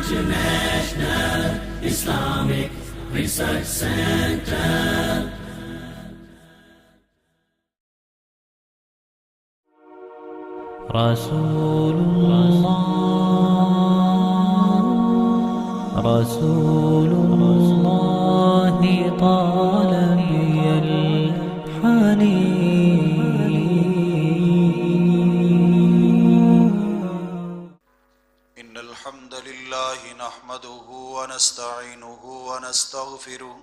International Islamic Research Center. رسول الله طال بي الحنين. إن الحمد لله نحمده ونستعينه ونستغفره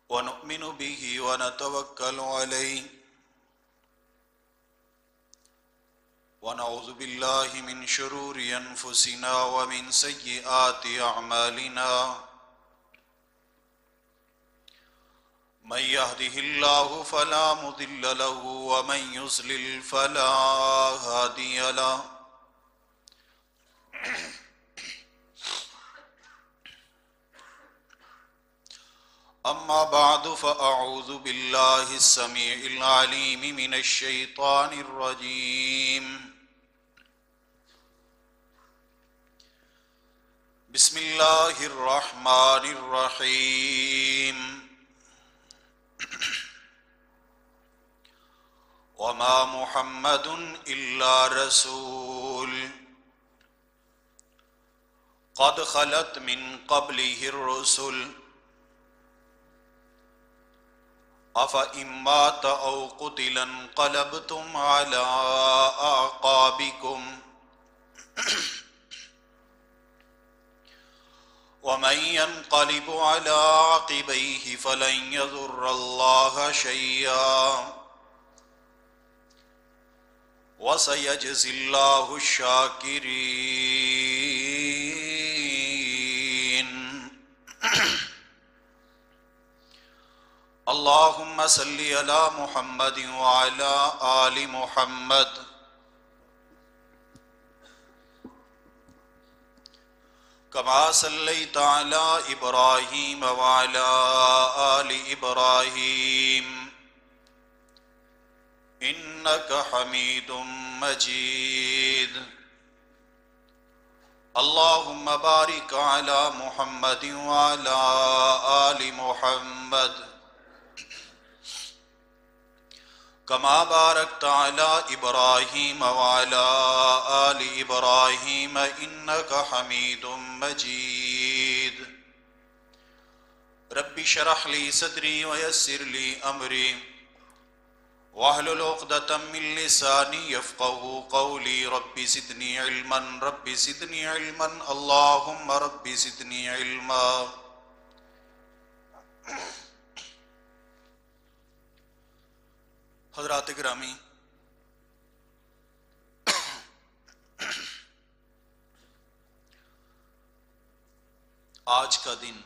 ونؤمن به ونتوكل عليه ونعوذ بالله من شرور أنفسنا ومن سيئات أعمالنا من يهده الله فلا مضل له ومن يضلل فلا هادي له أما بعد فأعوذ بالله السميع العليم من الشيطان الرجيم. بسم الله الرحمن الرحيم. وما محمد إلا رسول قد خلت من قبله الرسل أفإن مات أو قتل انقلبتم على أعقابكم ومن ينقلب على عقبيه فلن يضر الله شيئا وسيجزي الله الشاكرين. اللهم صل على محمد وعلى آل محمد كما صليت على إبراهيم وعلى آل إبراهيم إنك حميد مجيد. اللهم بارك على محمد وعلى آل محمد كما باركت على إبراهيم وعلى آل إبراهيم إنك حميد مجيد. رب اشرح لي صدري ويسر لي أمري واحلل عقدة من لساني يفقهوا قولي. رب زدني علما رب زدني علما اللهم رب زدني علما. حضرات گرامی، آج کا دن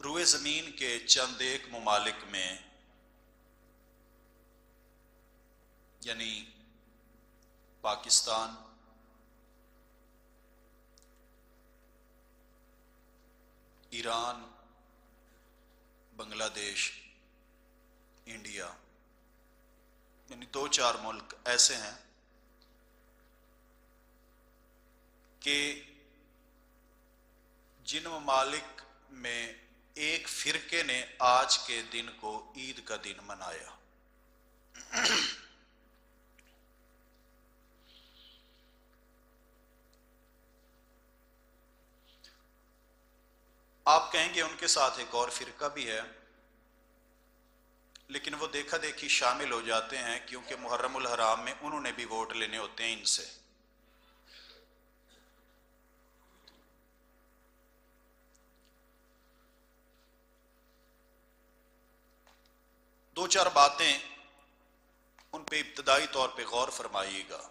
روئے زمین کے چند ایک ممالک میں یعنی پاکستان، ایران، بنگلہ دیش، انڈیا، یعنی 2-4 ملک ایسے ہیں کہ جن ممالک میں ایک فرقے نے آج کے دن کو عید کا دن منایا. آپ کہیں گے ان کے ساتھ ایک اور فرقہ بھی ہے، لیکن وہ دیکھا دیکھی شامل ہو جاتے ہیں کیونکہ محرم الحرام میں انہوں نے بھی ووٹ لینے ہوتے ہیں ان سے. دو چار باتیں ان پہ ابتدائی طور پہ غور فرمائیے گا.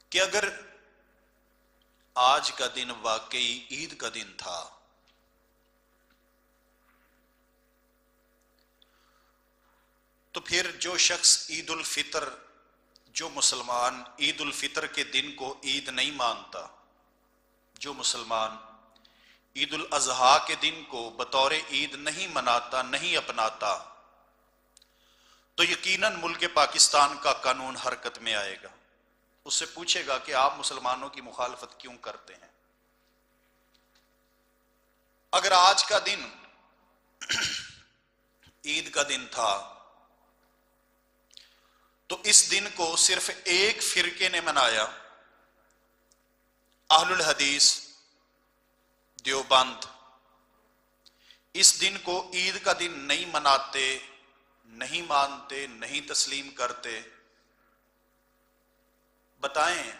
کہ اگر آج کا دن واقعی عید کا دن تھا تو پھر جو شخص عید الفطر جو مسلمان عید الفطر کے دن کو عید نہیں مانتا، جو مسلمان عید الاضحیٰ کے دن کو بطور عید نہیں مناتا، نہیں اپناتا، تو یقیناً ملک پاکستان کا قانون حرکت میں آئے گا۔ اس سے پوچھے گا کہ آپ مسلمانوں کی مخالفت کیوں کرتے ہیں؟ اگر آج کا دن عید کا دن تھا تو اس دن کو صرف ایک فرقے نے منایا، اہل الحدیث دیوبند، اس دن کو عید کا دن نہیں مناتے، نہیں مانتے، نہیں تسلیم کرتے۔ بتائیں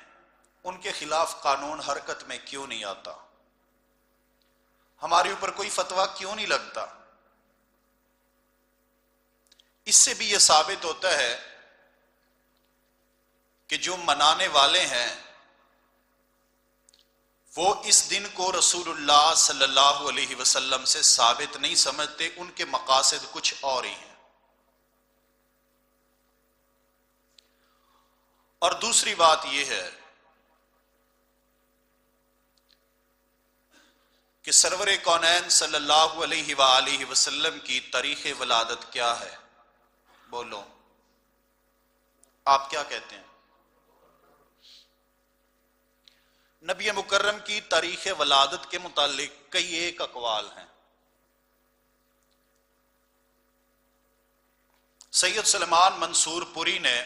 ان کے خلاف قانون حرکت میں کیوں نہیں آتا؟ ہمارے اوپر کوئی فتویٰ کیوں نہیں لگتا؟ اس سے بھی یہ ثابت ہوتا ہے کہ جو منانے والے ہیں وہ اس دن کو رسول اللہ صلی اللہ علیہ وسلم سے ثابت نہیں سمجھتے، ان کے مقاصد کچھ اور ہی ہیں۔ اور دوسری بات یہ ہے کہ سرور کونین صلی اللہ علیہ وآلہ وسلم کی تاریخ ولادت کیا ہے؟ بولو، آپ کیا کہتے ہیں؟ نبی مکرم کی تاریخ ولادت کے متعلق کئی ایک اقوال ہیں۔ سید سلمان منصور پوری نے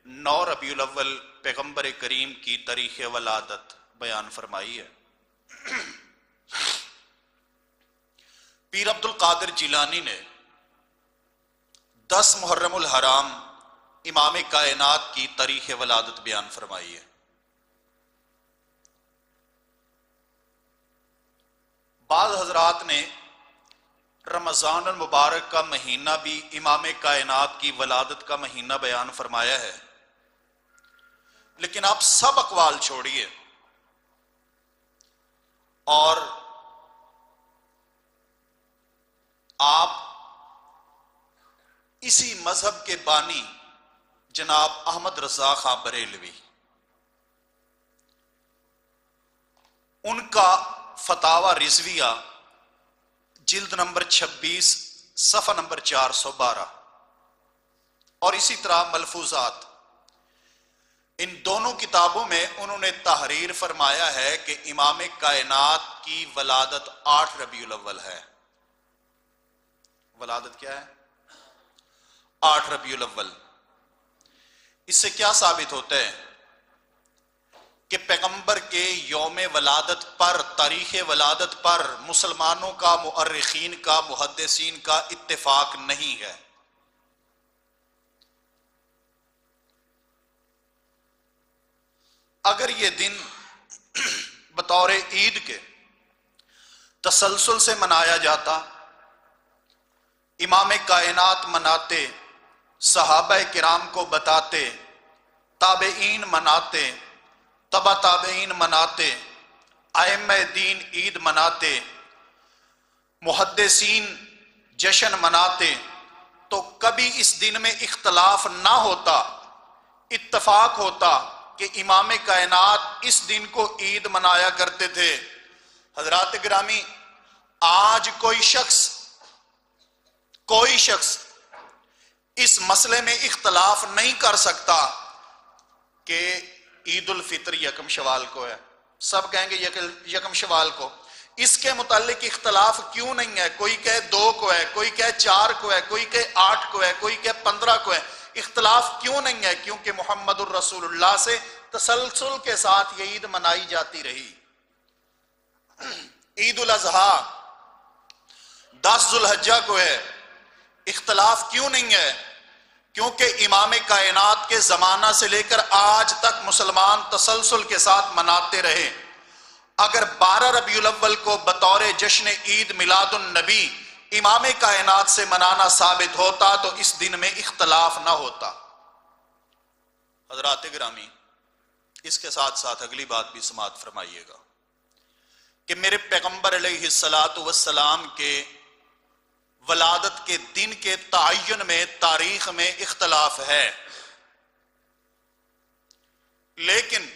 9 ربیع الاول پیغمبر کریم کی تاریخ ولادت بیان فرمائی ہے۔ پیر عبد القادر جیلانی نے 10 محرم الحرام امام کائنات کی تاریخ ولادت بیان فرمائی ہے۔ بعض حضرات نے رمضان المبارک کا مہینہ بھی امام کائنات کی ولادت کا مہینہ بیان فرمایا ہے، لیکن آپ سب اقوال چھوڑیے اور آپ اسی مذہب کے بانی جناب احمد رضا خان بریلوی، ان کا فتاوی رضویہ جلد نمبر 26 صفحہ نمبر 412 اور اسی طرح ملفوظات، ان دونوں کتابوں میں انہوں نے تحریر فرمایا ہے کہ امام کائنات کی ولادت 8 ربیع الاول ہے۔ ولادت کیا ہے؟ 8 ربیع الاول۔ اس سے کیا ثابت ہوتا ہے کہ پیغمبر کے یوم ولادت پر، تاریخ ولادت پر مسلمانوں کا، مؤرخین کا، محدثین کا اتفاق نہیں ہے۔ اگر یہ دن بطور عید کے تسلسل سے منایا جاتا، امام کائنات مناتے، صحابہ کرام کو بتاتے، تابعین مناتے، تبع تابعین مناتے، ائمہ دین عید مناتے، محدثین جشن مناتے، تو کبھی اس دن میں اختلاف نہ ہوتا، اتفاق ہوتا کہ امام کائنات اس دن کو عید منایا کرتے تھے۔ حضرات گرامی، آج کوئی شخص اس مسئلے میں اختلاف نہیں کر سکتا کہ عید الفطر یکم شوال کو ہے، سب کہیں گے یکم شوال کو۔ اس کے متعلق اختلاف کیوں نہیں ہے؟ کوئی کہے 2 کو ہے، کوئی کہے 4 کو ہے، کوئی کہے 8 کو ہے، کوئی کہے 15 کو ہے۔ اختلاف کیوں نہیں ہے؟ کیونکہ محمد الرسول اللہ سے تسلسل کے ساتھ یہ عید منائی جاتی رہی۔ عید الاضحیٰ 10 ذوالحجہ کو ہے، اختلاف کیوں نہیں ہے؟ کیونکہ امام کائنات کے زمانہ سے لے کر آج تک مسلمان تسلسل کے ساتھ مناتے رہے۔ اگر 12 ربیع الاول کو بطور جشن عید میلاد النبی امام کائنات سے منانا ثابت ہوتا تو اس دن میں اختلاف نہ ہوتا۔ حضرات گرامی، اس کے ساتھ ساتھ اگلی بات بھی سماعت فرمائیے گا کہ میرے پیغمبر علیہ السلام کے ولادت کے دن کے تعین میں، تاریخ میں اختلاف ہے۔ لیکن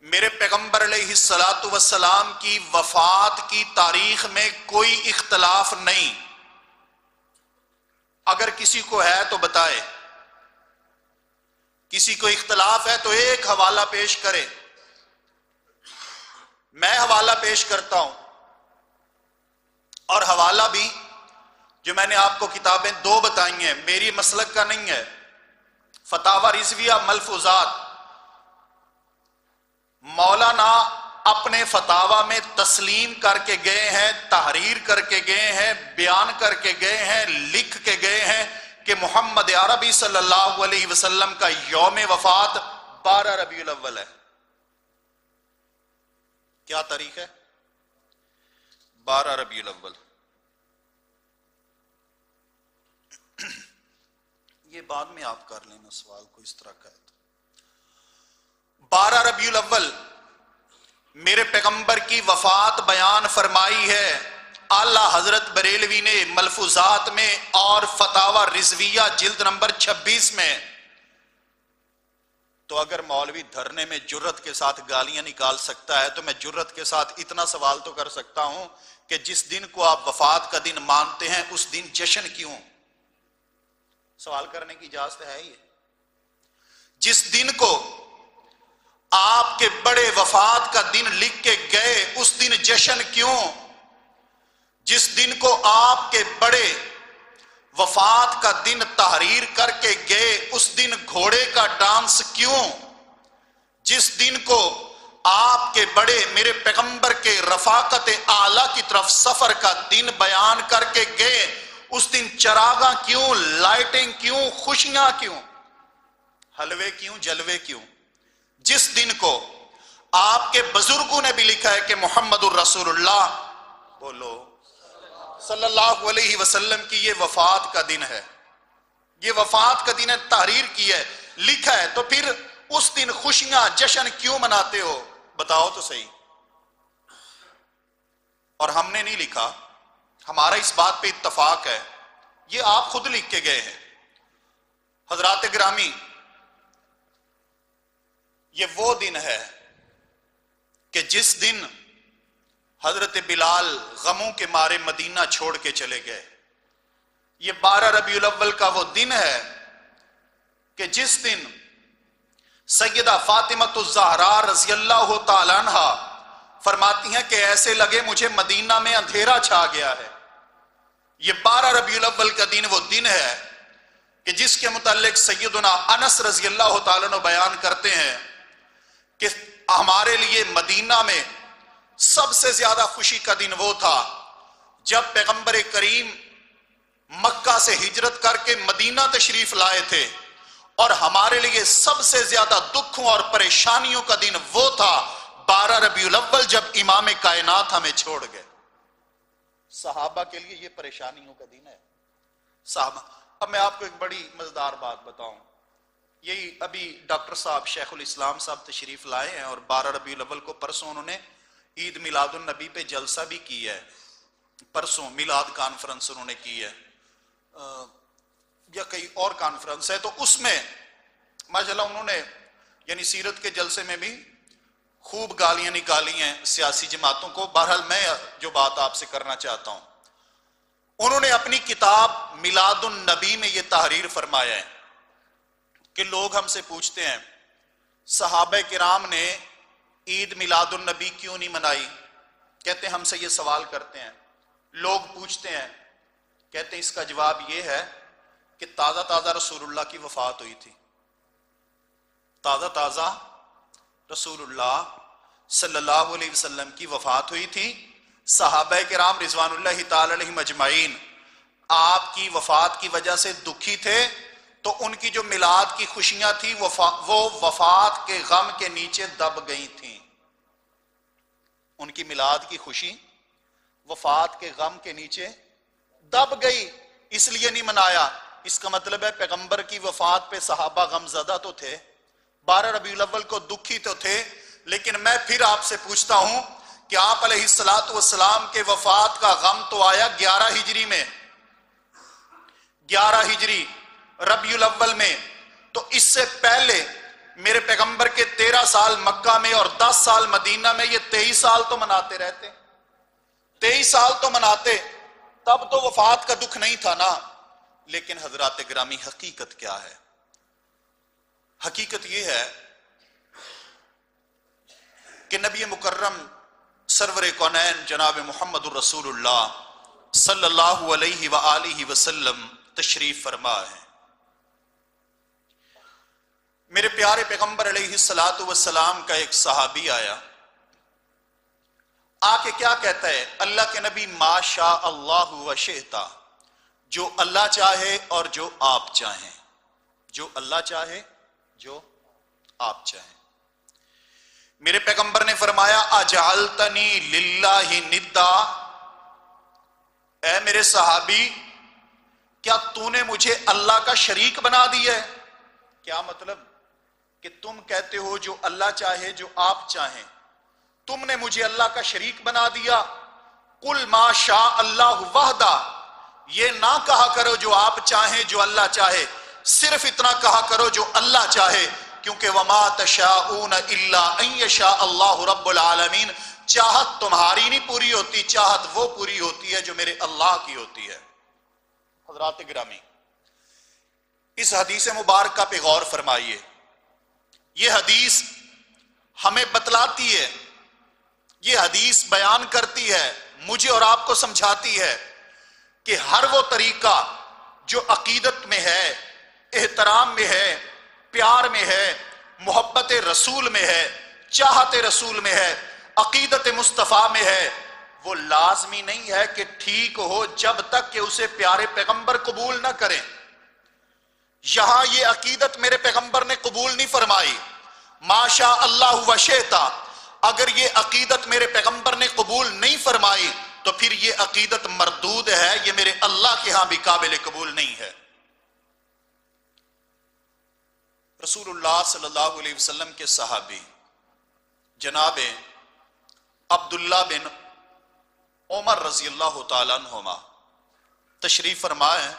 میرے پیغمبر علیہ الصلاۃ والسلام کی وفات کی تاریخ میں کوئی اختلاف نہیں. اگر کسی کو ہے تو بتائے، کسی کو اختلاف ہے تو ایک حوالہ پیش کرے. میں حوالہ پیش کرتا ہوں، اور حوالہ بھی جو میں نے آپ کو کتابیں دو بتائی ہیں، میری مسلک کا نہیں ہے. فتاوی رضویہ ملفوظات، مولانا اپنے فتاوی میں تسلیم کر کے گئے ہیں، تحریر کر کے گئے ہیں، بیان کر کے گئے ہیں، لکھ کے گئے ہیں کہ محمد عربی صلی اللہ علیہ وسلم کا یوم وفات 12 ربیع الاول ہے. کیا تاریخ ہے؟ 12 ربیع الاول. یہ بعد میں آپ کر لینا سوال کو اس طرح کا ہے. 12 ربیع الاول میرے پیغمبر کی وفات بیان فرمائی ہے اعلیٰ حضرت بریلوی نے ملفوظات میں اور فتاوی رضویہ جلد نمبر 26 میں. تو اگر مولوی دھرنے میں جرت کے ساتھ گالیاں نکال سکتا ہے تو میں جرت کے ساتھ اتنا سوال تو کر سکتا ہوں کہ جس دن کو آپ وفات کا دن مانتے ہیں اس دن جشن کیوں؟ سوال کرنے کی اجازت ہے یہ. جس دن کو آپ کے بڑے وفات کا دن لکھ کے گئے اس دن جشن کیوں؟ جس دن کو آپ کے بڑے وفات کا دن تحریر کر کے گئے اس دن گھوڑے کا ڈانس کیوں؟ جس دن کو آپ کے بڑے میرے پیغمبر کے رفاقت اعلیٰ کی طرف سفر کا دن بیان کر کے گئے اس دن چراغاں کیوں، لائٹیں کیوں، خوشیاں کیوں، حلوے کیوں، جلوے کیوں؟ جس دن کو آپ کے بزرگوں نے بھی لکھا ہے کہ محمد الرسول اللہ بولو صلی اللہ علیہ وسلم کی یہ وفات کا دن ہے، یہ وفات کا دن ہے، تحریر کی ہے، لکھا ہے، تو پھر اس دن خوشیاں جشن کیوں مناتے ہو؟ بتاؤ تو صحیح. اور ہم نے نہیں لکھا، ہمارا اس بات پہ اتفاق ہے، یہ آپ خود لکھ کے گئے ہیں. حضرات گرامی، یہ وہ دن ہے کہ جس دن حضرت بلال غموں کے مارے مدینہ چھوڑ کے چلے گئے. یہ 12 ربیع الاول کا وہ دن ہے کہ جس دن سیدہ فاطمہ الزہرا رضی اللہ تعالیٰ عنہ فرماتی ہیں کہ ایسے لگے مجھے مدینہ میں اندھیرا چھا گیا ہے. یہ 12 ربیع الاول کا دن وہ دن ہے کہ جس کے متعلق سیدنا انس رضی اللہ تعالیٰ عنہ بیان کرتے ہیں کہ ہمارے لیے مدینہ میں سب سے زیادہ خوشی کا دن وہ تھا جب پیغمبر کریم مکہ سے ہجرت کر کے مدینہ تشریف لائے تھے، اور ہمارے لیے سب سے زیادہ دکھوں اور پریشانیوں کا دن وہ تھا 12 ربیع الاول جب امام کائنات ہمیں چھوڑ گئے. صحابہ کے لیے یہ پریشانیوں کا دن ہے. صحابہ، اب میں آپ کو ایک بڑی مزیدار بات بتاؤں. یہی ابھی ڈاکٹر صاحب شیخ الاسلام صاحب تشریف لائے ہیں اور 12 ربیع الاول کو پرسوں انہوں نے عید میلاد النبی پہ جلسہ بھی کی ہے. پرسوں میلاد کانفرنس انہوں نے کی ہے، یا کئی اور کانفرنس ہے. تو اس میں ماشاءاللہ انہوں نے یعنی سیرت کے جلسے میں بھی خوب گالیاں نکالی ہیں سیاسی جماعتوں کو. بہرحال میں جو بات آپ سے کرنا چاہتا ہوں، انہوں نے اپنی کتاب میلاد النبی میں یہ تحریر فرمایا ہے کہ لوگ ہم سے پوچھتے ہیں صحابہ کرام نے عید میلاد النبی کیوں نہیں منائی؟ کہتے ہیں ہم سے یہ سوال کرتے ہیں، لوگ پوچھتے ہیں، کہتے ہیں اس کا جواب یہ ہے کہ تازہ تازہ رسول اللہ کی وفات ہوئی تھی. تازہ تازہ رسول اللہ صلی اللہ علیہ وسلم کی وفات ہوئی تھی. صحابہ کرام رضوان اللہ تعالی علیہم اجمعین آپ کی وفات کی وجہ سے دکھی تھے، تو ان کی جو میلاد کی خوشیاں تھی وہ وفات کے غم کے نیچے دب گئی تھیں. ان کی میلاد کی خوشی وفات کے غم کے نیچے دب گئی، اس لیے نہیں منایا. اس کا مطلب ہے پیغمبر کی وفات پہ صحابہ غم زدہ تو تھے، 12 ربیع الاول کو دکھی تو تھے، لیکن میں پھر آپ سے پوچھتا ہوں کہ آپ علیہ السلام کے وفات کا غم تو آیا 11 ہجری میں، 11 ہجری ربیع الاول میں. تو اس سے پہلے میرے پیغمبر کے 13 سال مکہ میں اور 10 سال مدینہ میں، یہ 23 سال تو مناتے رہتے، 23 سال تو مناتے، تب تو وفات کا دکھ نہیں تھا نا۔ لیکن حضرات گرامی، حقیقت کیا ہے؟ حقیقت یہ ہے کہ نبی مکرم سرور کونین جناب محمد الرسول اللہ صلی اللہ علیہ وآلہ وسلم تشریف فرما ہے۔ میرے پیارے پیغمبر علیہ الصلوۃ والسلام کا ایک صحابی آیا، آ کے کیا کہتا ہے؟ اللہ کے نبی، ما شاء اللہ و شئتا، جو اللہ چاہے اور جو آپ چاہیں، جو اللہ چاہے جو آپ چاہیں۔ میرے پیغمبر نے فرمایا، اجعلتنی للہ ندا، اے میرے صحابی، کیا تو نے مجھے اللہ کا شریک بنا دیا ہے؟ کیا مطلب؟ کہ تم کہتے ہو جو اللہ چاہے جو آپ چاہیں، تم نے مجھے اللہ کا شریک بنا دیا۔ قل ما شاء اللہ وحدہ، یہ نہ کہا کرو جو آپ چاہیں جو اللہ چاہے، صرف اتنا کہا کرو جو اللہ چاہے، کیونکہ وما تشاءون الا ان یشاء اللہ رب العالمین، چاہت تمہاری نہیں پوری ہوتی، چاہت وہ پوری ہوتی ہے جو میرے اللہ کی ہوتی ہے۔ حضرات گرامی، اس حدیث مبارکہ پہ غور فرمائیے۔ یہ حدیث ہمیں بتلاتی ہے، یہ حدیث بیان کرتی ہے، مجھے اور آپ کو سمجھاتی ہے کہ ہر وہ طریقہ جو عقیدت میں ہے، احترام میں ہے، پیار میں ہے، محبت رسول میں ہے، چاہت رسول میں ہے، عقیدت مصطفیٰ میں ہے، وہ لازمی نہیں ہے کہ ٹھیک ہو جب تک کہ اسے پیارے پیغمبر قبول نہ کریں۔ یہاں یہ عقیدت میرے پیغمبر نے قبول نہیں فرمائی، ما شاء اللہ و شئتا۔ اگر یہ عقیدت میرے پیغمبر نے قبول نہیں فرمائی تو پھر یہ عقیدت مردود ہے، یہ میرے اللہ کے ہاں بھی قابل قبول نہیں ہے۔ رسول اللہ صلی اللہ علیہ وسلم کے صحابی جناب عبداللہ بن عمر رضی اللہ تعالیٰ عنہما تشریف فرما ہے،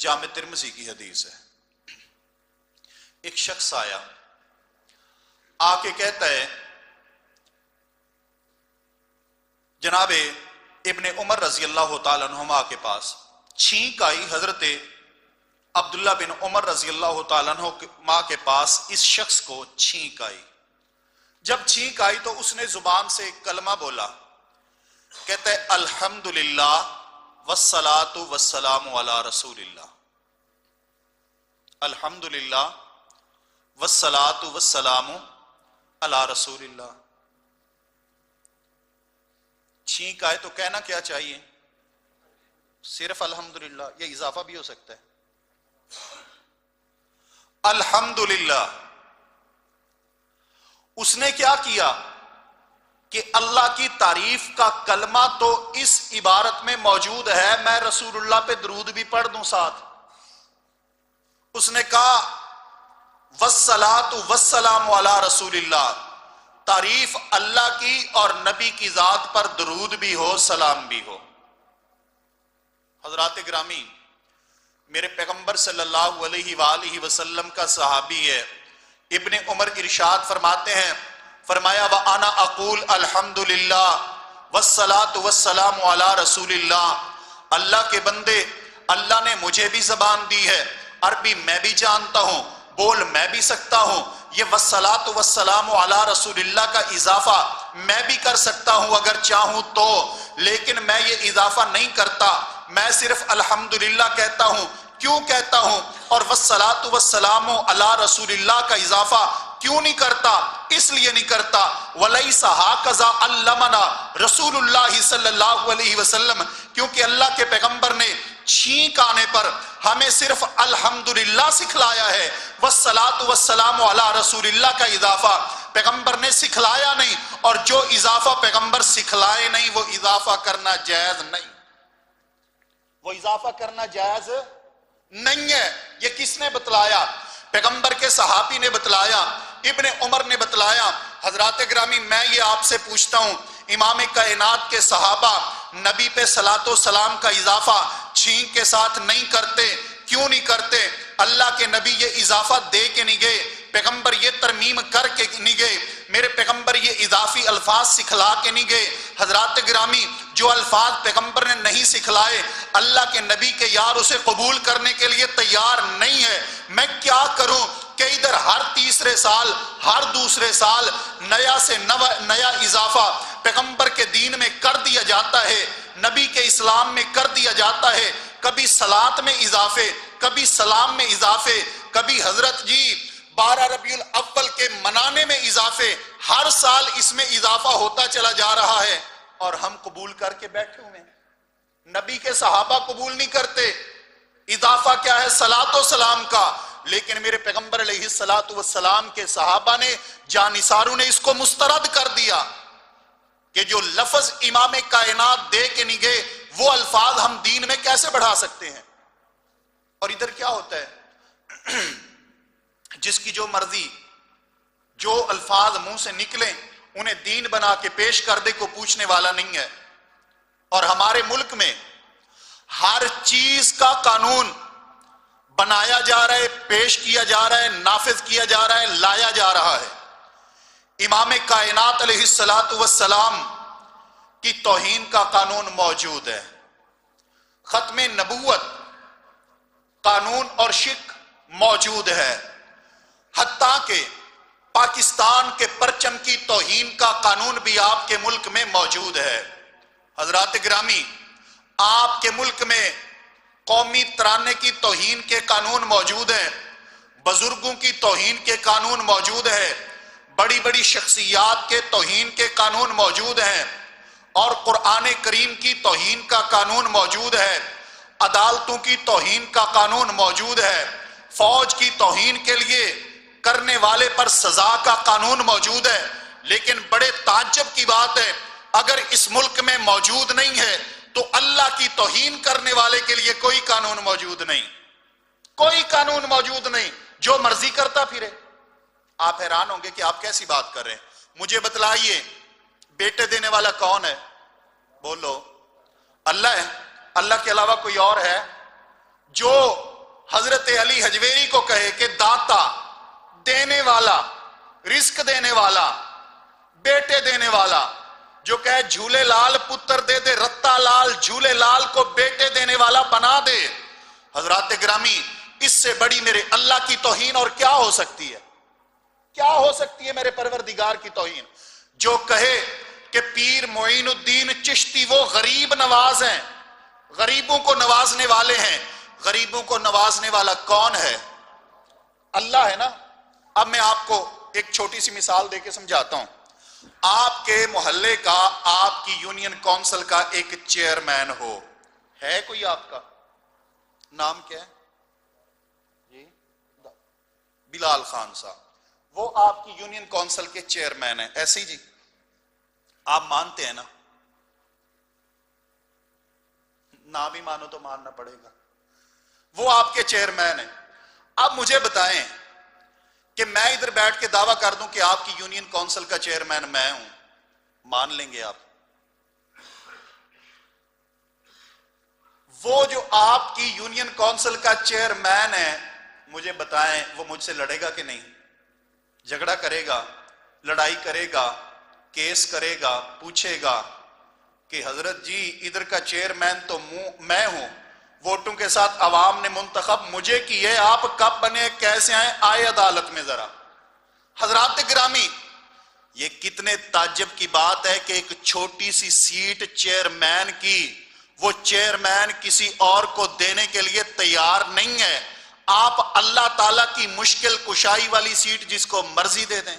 جامع ترمذی کی حدیث ہے۔ ایک شخص آیا، آ کے کہتا ہے، جناب ابن عمر رضی اللہ تعالیٰ عنہما کے پاس چھینک آئی، حضرت عبداللہ بن عمر رضی اللہ تعالیٰ عنہما کے پاس اس شخص کو چھینک آئی۔ جب چھینک آئی تو اس نے زبان سے ایک کلمہ بولا، کہتا ہے الحمدللہ والصلاۃ والسلام علی رسول اللہ، الحمدللہ والصلاۃ والسلام علی رسول اللہ۔ چھینک آئے تو کہنا کیا چاہیے؟ صرف الحمدللہ، یہ اضافہ بھی ہو سکتا ہے، الحمدللہ۔ اس نے کیا کیا کہ اللہ کی تعریف کا کلمہ تو اس عبارت میں موجود ہے، میں رسول اللہ پہ درود بھی پڑھ دوں ساتھ۔ اس نے کہا والصلاۃ والسلام علی رسول اللہ، تعریف اللہ کی اور نبی کی ذات پر درود بھی ہو، سلام بھی ہو۔ حضرات گرامی، میرے پیغمبر صلی اللہ علیہ وآلہ وسلم کا صحابی ہے ابن عمر، ارشاد فرماتے ہیں، فرمایا وَأَنَا أَقُولُ الْحَمْدُ لِلَّهِ وَالصَّلَاةُ وَالسَّلَامُ عَلَى رَسُولِ اللَّهِ، اللہ کے بندے، اللہ نے مجھے بھی زبان دی ہے، عربی میں بھی جانتا ہوں، بول میں بھی سکتا ہوں، یہ وَالصَّلَاةُ وَالسَّلَامُ عَلَى رَسُولِ اللَّهِ کا اضافہ میں بھی کر سکتا ہوں اگر چاہوں تو، لیکن میں یہ اضافہ نہیں کرتا، میں صرف الحمدللہ کہتا ہوں۔ کیوں کہتا ہوں؟ اور والصلاۃ والسلام علی رسول اللہ کا اضافہ کیوں نہیں کرتا؟ اس لیے نہیں کرتا، وَلَيْسَ هَكَذَا عَلَّمَنَا رسول اللہ صلی اللہ علیہ وسلم، کیونکہ اللہ کے پیغمبر نے چھینک آنے پر ہمیں صرف الحمدللہ سکھلایا ہے، والصلاۃ والسلام علی رسول اللہ کا اضافہ پیغمبر نے سکھلایا نہیں، اور جو اضافہ پیغمبر سکھلائے نہیں وہ اضافہ کرنا جائز نہیں، وہ اضافہ کرنا جائز نہیں ہے۔ یہ کس نے بتلایا؟ پیغمبر کے صحابی نے بتلایا، ابن عمر نے بتلایا۔ حضرات گرامی، میں یہ آپ سے پوچھتا ہوں، امام کائنات کے صحابہ نبی پہ صلاۃ و سلام کا اضافہ چھینک کے ساتھ نہیں کرتے، کیوں نہیں کرتے؟ اللہ کے نبی یہ اضافہ دے کے نہیں گئے پیغمبر یہ ترمیم کر کے نہیں گئے، میرے پیغمبر یہ اضافی الفاظ سکھلا کے نہیں گئے۔ حضرات گرامی، جو الفاظ پیغمبر نے نہیں سکھلائے، اللہ کے نبی کے یار اسے قبول کرنے کے لیے تیار نہیں ہے۔ میں کیا کروں کہ ادھر ہر تیسرے سال، ہر دوسرے سال نیا سے نیا اضافہ پیغمبر کے دین میں کر دیا جاتا ہے، نبی کے اسلام میں کر دیا جاتا ہے۔ کبھی صلاۃ میں اضافے، کبھی سلام میں اضافے، کبھی حضرت جی 12 ربیع الاول کے منانے میں اضافے، ہر سال اس میں اضافہ ہوتا چلا جا رہا ہے، اور ہم قبول کر کے بیٹھے ہوئے ہیں۔ نبی کے صحابہ قبول نہیں کرتے۔ اضافہ کیا ہے؟ صلاۃ و سلام کا۔ لیکن میرے پیغمبر علیہ الصلاۃ والسلام کے صحابہ نے، جانثاروں نے اس کو مسترد کر دیا کہ جو لفظ امام کائنات دے کے نہیں گئے وہ الفاظ ہم دین میں کیسے بڑھا سکتے ہیں۔ اور ادھر کیا ہوتا ہے، جس کی جو مرضی، جو الفاظ منہ سے نکلیں انہیں دین بنا کے پیش کر دے، کو پوچھنے والا نہیں ہے۔ اور ہمارے ملک میں ہر چیز کا قانون بنایا جا رہا ہے، پیش کیا جا رہا ہے، نافذ کیا جا رہا ہے، لایا جا رہا ہے۔ امام کائنات علیہ الصلاۃ والسلام کی توہین کا قانون موجود ہے، ختم نبوت قانون اور شک موجود ہے، حتیٰ کہ پاکستان کے پرچم کی توہین کا قانون بھی آپ کے ملک میں موجود ہے۔ حضرات گرامی، آپ کے ملک میں قومی ترانے کی توہین کے قانون موجود ہیں، بزرگوں کی توہین کے قانون موجود ہیں، بڑی بڑی شخصیات کے توہین کے قانون موجود ہیں، اور قرآن کریم کی توہین کا قانون موجود ہے، عدالتوں کی توہین کا قانون موجود ہے، فوج کی توہین کے لیے کرنے والے پر سزا کا قانون موجود ہے۔ لیکن بڑے تعجب کی بات ہے، اگر اس ملک میں موجود نہیں ہے تو اللہ کی توہین کرنے والے کے لیے کوئی قانون موجود نہیں، کوئی قانون موجود نہیں، جو مرضی کرتا پھرے۔ آپ حیران ہوں گے کہ آپ کیسی بات کر رہے ہیں۔ مجھے بتلائیے، بیٹے دینے والا کون ہے؟ بولو، اللہ ہے؟ اللہ کے علاوہ کوئی اور ہے؟ جو حضرت علی حجویری کو کہے کہ داتا، دینے والا، رزق دینے والا، بیٹے دینے والا، جو کہے جھولے لال پتر دے دے، رتا لال جھولے لال کو بیٹے دینے والا بنا دے۔ حضرات گرامی، اس سے بڑی میرے اللہ کی توہین اور کیا ہو سکتی ہے؟ کیا ہو سکتی ہے میرے پروردگار کی توہین؟ جو کہے کہ پیر معین الدین چشتی وہ غریب نواز ہیں، غریبوں کو نوازنے والے ہیں۔ غریبوں کو نوازنے والا کون ہے؟ اللہ ہے نا۔ اب میں آپ کو ایک چھوٹی سی مثال دے کے سمجھاتا ہوں۔ آپ کے محلے کا، آپ کی یونین کونسل کا ایک چیئرمین ہو، ہے کوئی آپ کا؟ نام کیا ہے جی؟ بلال خان صاحب، وہ آپ کی یونین کونسل کے چیئرمین ہیں، ایسے ہی جی؟ آپ مانتے ہیں نا؟ نہ بھی مانو تو ماننا پڑے گا۔ وہ آپ کے چیئرمین ہیں۔ اب مجھے بتائیں کہ میں ادھر بیٹھ کے دعویٰ کر دوں کہ آپ کی یونین کونسل کا چیئرمین میں ہوں، مان لیں گے آپ؟ وہ جو آپ کی یونین کونسل کا چیئرمین ہے، مجھے بتائیں وہ مجھ سے لڑے گا کہ نہیں؟ جھگڑا کرے گا، لڑائی کرے گا، کیس کرے گا، پوچھے گا کہ حضرت جی ادھر کا چیئرمین تو میں ہوں، ووٹوں کے ساتھ عوام نے منتخب مجھے کیے، آپ کب بنے، کیسے آئے، آئے عدالت میں ذرا۔ حضرات گرامی، یہ کتنے تعجب کی بات ہے کہ ایک چھوٹی سی سیٹ چیئرمین کی، وہ چیئرمین کسی اور کو دینے کے لیے تیار نہیں ہے۔ آپ اللہ تعالیٰ کی مشکل کشائی والی سیٹ جس کو مرضی دے دیں،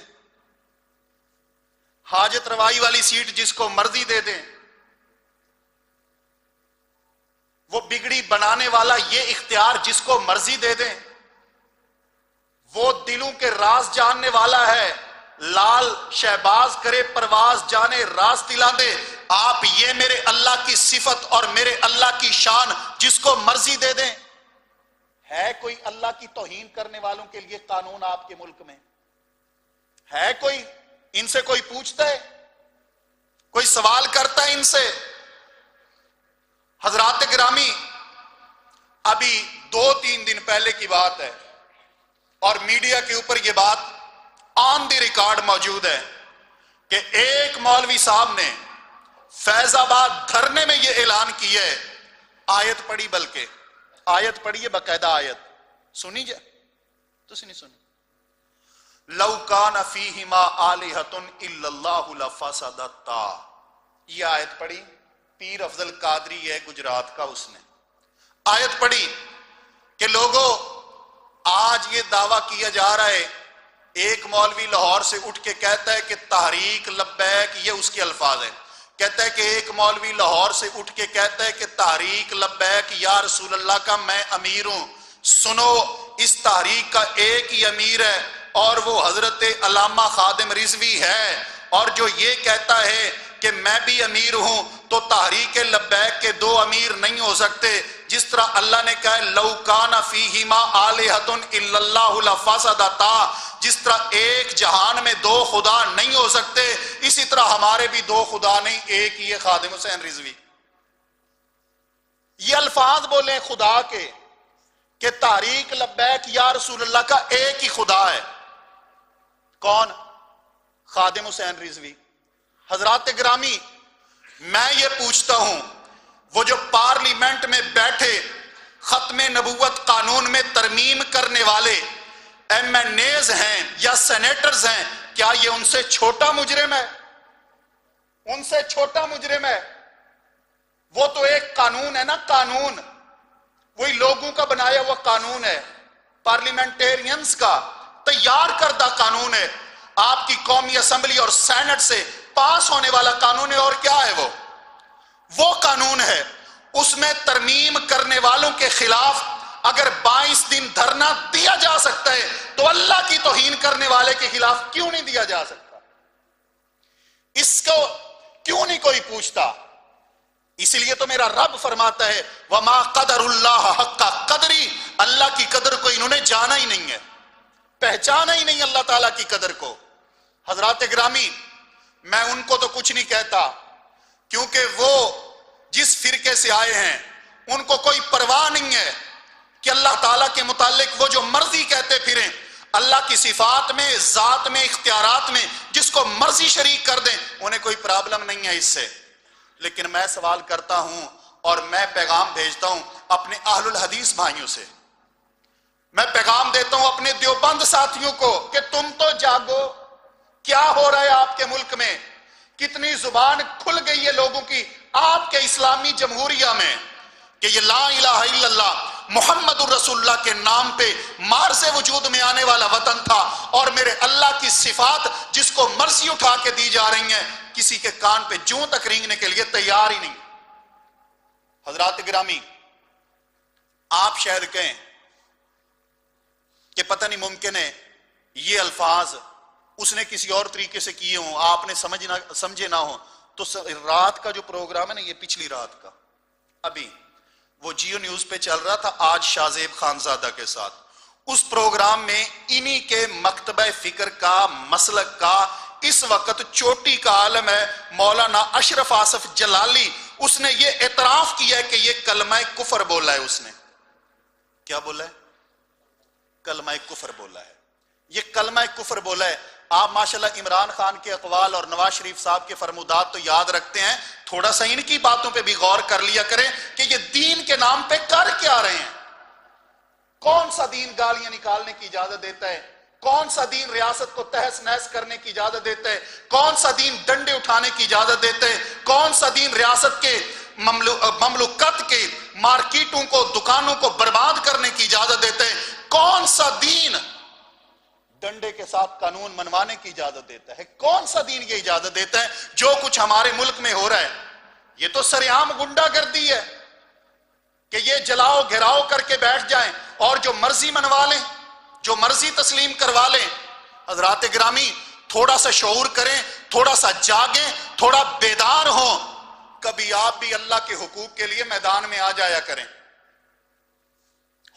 حاجت روائی والی سیٹ جس کو مرضی دے دیں، وہ بگڑی بنانے والا یہ اختیار جس کو مرضی دے دیں، وہ دلوں کے راز جاننے والا ہے، لال شہباز کرے پرواز جانے راز دلا دے۔ آپ یہ میرے اللہ کی صفت اور میرے اللہ کی شان جس کو مرضی دے دیں۔ ہے کوئی اللہ کی توہین کرنے والوں کے لیے قانون آپ کے ملک میں؟ ہے کوئی؟ ان سے کوئی پوچھتا ہے؟ کوئی سوال کرتا ہے ان سے؟ حضرات گرامی، ابھی 2-3 دن پہلے کی بات ہے، اور میڈیا کے اوپر یہ بات آن دی ریکارڈ موجود ہے کہ ایک مولوی صاحب نے فیض آباد دھرنے میں یہ اعلان کیا ہے، آیت پڑھی، بلکہ آیت پڑھی ہے، باقاعدہ آیت سنی جائے تو نہیں سنی، لو کان فیہما آلہۃ الا اللہ لفسدتا، یہ آیت پڑھی، پیر افضل قادری ہے گجرات کا، اس نے آیت پڑھی کہ لوگوں آج یہ دعویٰ کیا جا رہا ہے، ایک مولوی لاہور سے اٹھ کے کہتا ہے کہ تحریک لبیک، یہ اس کے الفاظ ہیں، کہتا ہے کہ ایک مولوی لاہور سے اٹھ کے کہتا ہے کہ تحریک لبیک یا رسول اللہ کا میں امیر ہوں، سنو اس تحریک کا ایک ہی امیر ہے اور وہ حضرت علامہ خادم رضوی ہے، اور جو یہ کہتا ہے کہ میں بھی امیر ہوں، تو تحریک لبیک کے دو امیر نہیں ہو سکتے، جس طرح اللہ نے کہا لو کان فیہما آلہۃ الا اللہ لفسدتا، جس طرح ایک جہان میں دو خدا نہیں ہو سکتے، اسی طرح ہمارے بھی دو خدا نہیں، ایک ہی ہے خادم حسین رضوی۔ یہ الفاظ بولے خدا کے کہ تحریک لبیک یا رسول اللہ کا ایک ہی خدا ہے، کون؟ خادم حسین رضوی۔ حضرات گرامی، میں یہ پوچھتا ہوں، وہ جو پارلیمنٹ میں بیٹھے ختم نبوت قانون میں ترمیم کرنے والے ایم این ایز ہیں یا سینیٹرز ہیں، کیا یہ ان سے چھوٹا مجرم ہے؟ ان سے چھوٹا مجرم ہے؟ وہ تو ایک قانون ہے نا، قانون وہی لوگوں کا بنایا ہوا قانون ہے، پارلیمنٹیرینز کا تیار کردہ قانون ہے، آپ کی قومی اسمبلی اور سینٹ سے پاس ہونے والا قانون ہے، اور کیا ہے وہ قانون ہے۔ اس میں ترمیم کرنے والوں کے خلاف اگر 22 دن دھرنا دیا جا سکتا ہے تو اللہ کی توہین کرنے والے کے خلاف کیوں نہیں دیا جا سکتا؟ اس کو کیوں نہیں کوئی پوچھتا؟ اس لیے تو میرا رب فرماتا ہے وَمَا قَدَرُ اللَّهَ حَقَّ قَدْرِ، اللہ کی قدر کو انہوں نے جانا ہی نہیں ہے، پہچانا ہی نہیں اللہ تعالیٰ کی قدر کو۔ حضرات گرامی، میں ان کو تو کچھ نہیں کہتا، کیونکہ وہ جس فرقے سے آئے ہیں ان کو کوئی پرواہ نہیں ہے کہ اللہ تعالیٰ کے متعلق وہ جو مرضی کہتے پھریں، اللہ کی صفات میں، ذات میں، اختیارات میں جس کو مرضی شریک کر دیں، انہیں کوئی پرابلم نہیں ہے اس سے۔ لیکن میں سوال کرتا ہوں اور میں پیغام بھیجتا ہوں اپنے اہل الحدیث بھائیوں سے، میں پیغام دیتا ہوں اپنے دیوبند ساتھیوں کو کہ تم تو جاگو، کیا ہو رہا ہے آپ کے ملک میں؟ کتنی زبان کھل گئی ہے لوگوں کی آپ کے اسلامی جمہوریہ میں کہ یہ لا الہ الا اللہ محمد الرسول اللہ کے نام پہ مار سے وجود میں آنے والا وطن تھا، اور میرے اللہ کی صفات جس کو مرضی اٹھا کے دی جا رہی ہیں، کسی کے کان پہ جوں تک رینگنے کے لیے تیار ہی نہیں۔ حضرات گرامی، آپ شاید کہیں کہ پتہ نہیں ممکن ہے یہ الفاظ اس نے کسی اور طریقے سے کیے ہوں، آپ نے سمجھے نہ ہو، تو رات کا جو پروگرام ہے نا، یہ پچھلی رات کا، ابھی وہ جیو نیوز پہ چل رہا تھا آج شاہزیب خانزادہ کے ساتھ، اس پروگرام میں انہی کے مکتبہ فکر کا، مسلک کا، اس وقت چوٹی کا عالم ہے مولانا اشرف آصف جلالی، اس نے یہ اعتراف کیا ہے کہ یہ کلمہ کفر بولا ہے۔ اس نے کیا بولا ہے؟ کلمہ کفر بولا ہے، یہ کلمہ کفر بولا ہے۔ آپ ماشاءاللہ عمران خان کے اقوال اور نواز شریف صاحب کے فرمودات تو یاد رکھتے ہیں، تھوڑا سا ان کی باتوں پہ بھی غور کر لیا کریں کہ یہ دین کے نام پہ کر کیا رہے ہیں۔ کون سا دین گالیاں نکالنے کی اجازت دیتا ہے؟ کون سا دین ریاست کو تہس نہس کرنے کی اجازت دیتا ہے؟ کون سا دین ڈنڈے اٹھانے کی اجازت دیتا ہے؟ کون سا دین ریاست کے مملوکت کے مارکیٹوں کو، دکانوں کو برباد کرنے کی اجازت دیتا ہے؟ کون سا دین ڈنڈے کے ساتھ قانون منوانے کی اجازت دیتا ہے؟ کون سا دین یہ اجازت دیتا ہے؟ جو کچھ ہمارے ملک میں ہو رہا ہے یہ تو سرعام غنڈہ گردی ہے کہ یہ جلاؤ گھراؤ کر کے بیٹھ جائیں اور جو مرضی منوا لیں، جو مرضی تسلیم کروا لیں۔ حضرات گرامی، تھوڑا سا شعور کریں، تھوڑا سا جاگیں، تھوڑا بیدار ہوں، کبھی آپ بھی اللہ کے حقوق کے لیے میدان میں آ جایا کریں۔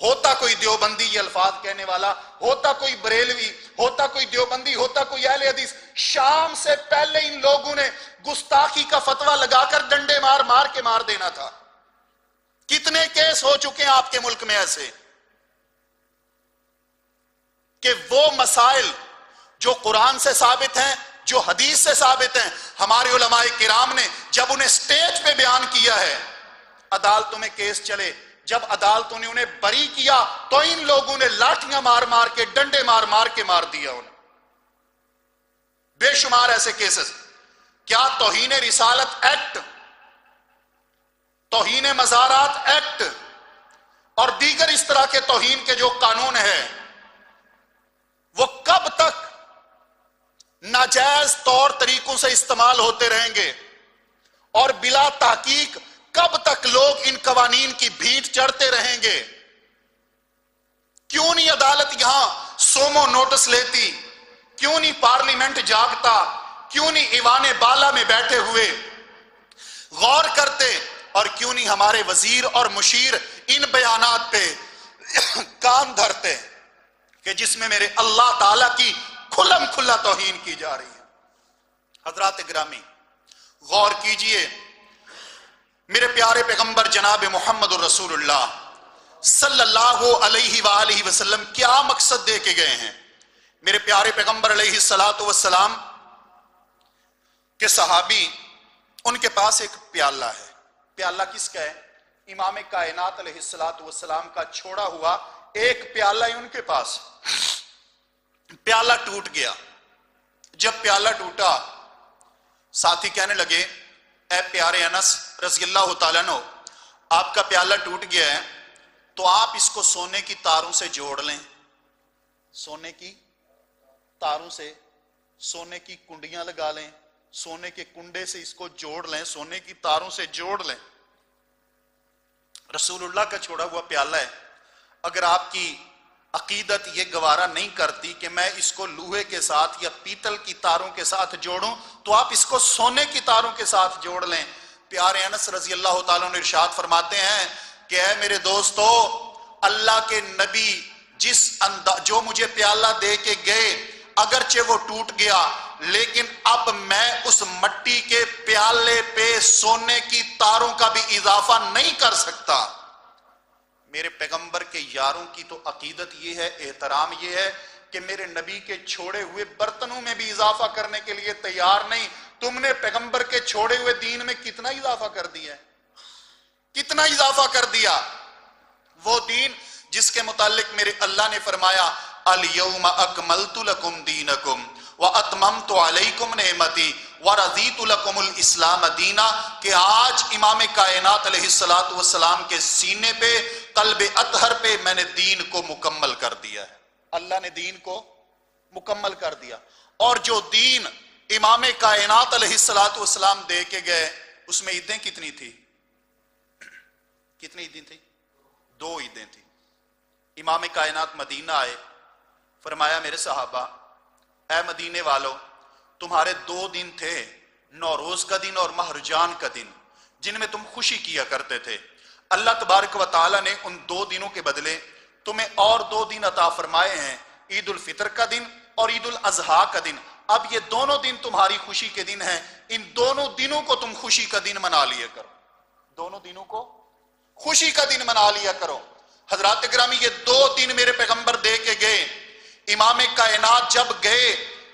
ہوتا کوئی دیوبندی یہ الفاظ کہنے والا، ہوتا کوئی بریلوی، ہوتا کوئی دیوبندی، ہوتا کوئی اہل حدیث، شام سے پہلے ان لوگوں نے گستاخی کا فتویٰ لگا کر ڈنڈے مار مار کے مار دینا تھا۔ کتنے کیس ہو چکے ہیں آپ کے ملک میں ایسے؟ کہ وہ مسائل جو قرآن سے ثابت ہیں، جو حدیث سے ثابت ہیں، ہمارے علماء کرام نے جب انہیں سٹیج پہ بیان کیا ہے، عدالتوں میں کیس چلے، جب عدالتوں نے انہیں بری کیا تو ان لوگوں نے لاٹھیاں مار مار کے، ڈنڈے مار مار کے مار دیا انہیں. بے شمار ایسے کیسز. کیا توہین رسالت ایکٹ، توہین مزارات ایکٹ اور دیگر اس طرح کے توہین کے جو قانون ہے وہ کب تک ناجائز طور طریقوں سے استعمال ہوتے رہیں گے اور بلا تحقیق کب تک لوگ ان قوانین کی بھیٹ چڑھتے رہیں گے؟ کیوں نہیں عدالت یہاں سومو نوٹس لیتی؟ کیوں نہیں پارلیمنٹ جاگتا؟ کیوں نہیں ایوان بالا میں بیٹھے ہوئے غور کرتے؟ اور کیوں نہیں ہمارے وزیر اور مشیر ان بیانات پہ کان دھرتے کہ جس میں میرے اللہ تعالی کی کھلم کھلا توہین کی جا رہی ہے؟ حضرات گرامی غور کیجئے، میرے پیارے پیغمبر جناب محمد الرسول اللہ صلی اللہ علیہ وآلہ وسلم کیا مقصد دے کے گئے ہیں؟ میرے پیارے پیغمبر علیہ السلام کے صحابی، ان کے پاس ایک پیالہ ہے. پیالہ کس کا ہے؟ امام کائنات علیہ السلام کا چھوڑا ہوا ایک پیالہ ہے ان کے پاس. پیالہ ٹوٹ گیا. جب پیالہ ٹوٹا ساتھی کہنے لگے اے پیارے انس رضی اللہ تعالیٰ عنہ، آپ کا پیالہ ٹوٹ گیا ہے تو آپ اس کو سونے کی تاروں سے جوڑ لیں. سونے کی تاروں سے، سونے کی کنڈیاں لگا لیں، سونے کے کنڈے سے اس کو جوڑ لیں، سونے کی تاروں سے جوڑ لیں. رسول اللہ کا چھوڑا ہوا پیالہ ہے. اگر آپ کی عقیدت یہ گوارا نہیں کرتی کہ میں اس کو لوہے کے ساتھ یا پیتل کی تاروں کے ساتھ جوڑوں تو آپ اس کو سونے کی تاروں کے ساتھ جوڑ لیں. پیارے انس رضی اللہ تعالیٰ عنہ ارشاد فرماتے ہیں کہ اے میرے دوستو، اللہ کے نبی جو مجھے پیالہ دے کے گئے اگرچہ وہ ٹوٹ گیا لیکن اب میں اس مٹی کے پیالے پہ سونے کی تاروں کا بھی اضافہ نہیں کر سکتا. میرے پیغمبر کے یاروں کی تو عقیدت یہ ہے، احترام یہ ہے کہ میرے نبی کے چھوڑے ہوئے برتنوں میں بھی اضافہ کرنے کے لیے تیار نہیں. تم نے پیغمبر کے چھوڑے ہوئے دین میں کتنا اضافہ کر دیا ہے، کتنا اضافہ کر دیا. وہ دین جس کے متعلق میرے اللہ نے فرمایا الیوم اکملت لکم دینکم واتممت علیکم نعمتی ورضیت لکم الاسلام دینا، کہ آج امام کائنات علیہ السلام کے سینے پہ، قلب اطہر پہ میں نے دین کو مکمل کر دیا ہے. اللہ نے دین کو مکمل کر دیا. اور جو دین امام کائنات علیہ السلام دے کے گئے اس میں عیدیں کتنی تھی؟ کتنی عیدیں تھی؟ 2 عیدیں تھی. امام کائنات مدینہ آئے، فرمایا میرے صحابہ اے مدینے والو، تمہارے 2 دن تھے، نوروز کا دن اور ماہ رمضان کا دن، جن میں تم خوشی کیا کرتے تھے. اللہ تبارک و تعالی نے ان 2 دنوں کے بدلے تمہیں اور 2 دن عطا فرمائے ہیں، عید الفطر کا دن اور عید الاضحیٰ کا دن. اب یہ دونوں دن تمہاری خوشی کے دن ہیں، ان دونوں دنوں کو تم خوشی کا دن منا لیا کرو. دونوں دنوں کو خوشی کا دن منا لیا کرو. حضرات گرامی یہ 2 دن میرے پیغمبر دے کے گئے. امام کائنات جب گئے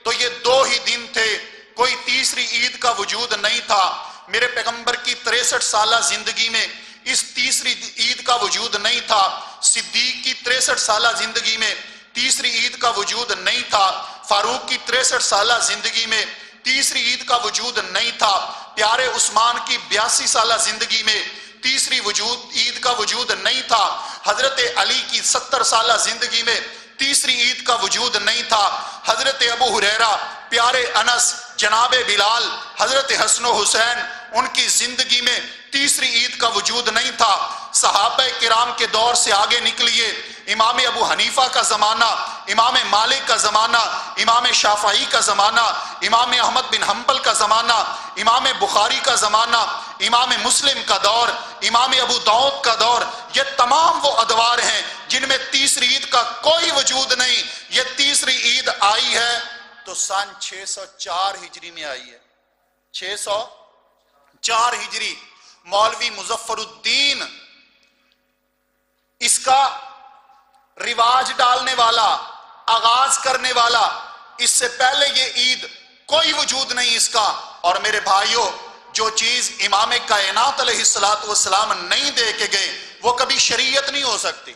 تو یہ 2 ہی دن تھے، کوئی تیسری عید کا وجود نہیں تھا. میرے پیغمبر کی 63 سالہ زندگی میں اس تیسری عید کا وجود نہیں تھا. صدیق کی 63 سالہ زندگی میں تیسری عید کا وجود نہیں تھا. فاروق کی 63 سالہ زندگی میں تیسری عید کا وجود نہیں تھا. پیارے عثمان کی 82 سالہ زندگی میں تیسری عید کا وجود نہیں تھا. حضرت علی کی 70 سالہ زندگی میں تیسری عید کا وجود نہیں تھا. حضرت ابو ہریرہ، پیارے انس، جناب بلال، حضرت حسن و حسین، ان کی زندگی میں تیسری عید کا وجود نہیں تھا. صحابہ کرام کے دور سے آگے نکلیے، امام ابو حنیفہ کا زمانہ، امام مالک کا زمانہ، امام شافعی کا زمانہ، امام احمد بن حنبل کا زمانہ، امام بخاری کا زمانہ، امام مسلم کا دور، امام ابو داؤد کا دور، یہ تمام وہ ادوار ہیں جن میں تیسری عید کا کوئی وجود نہیں. یہ تیسری عید آئی ہے تو سن 604 ہجری میں آئی ہے. 604 ہجری. مولوی مظفر الدین اس کا رواج ڈالنے والا آغاز کرنے والا، اس سے پہلے یہ عید کوئی وجود نہیں اس کا۔ اور میرے بھائیوں، جو چیز امام کائنات علیہ السلام نہیں دے کے گئے وہ کبھی شریعت نہیں ہو سکتی۔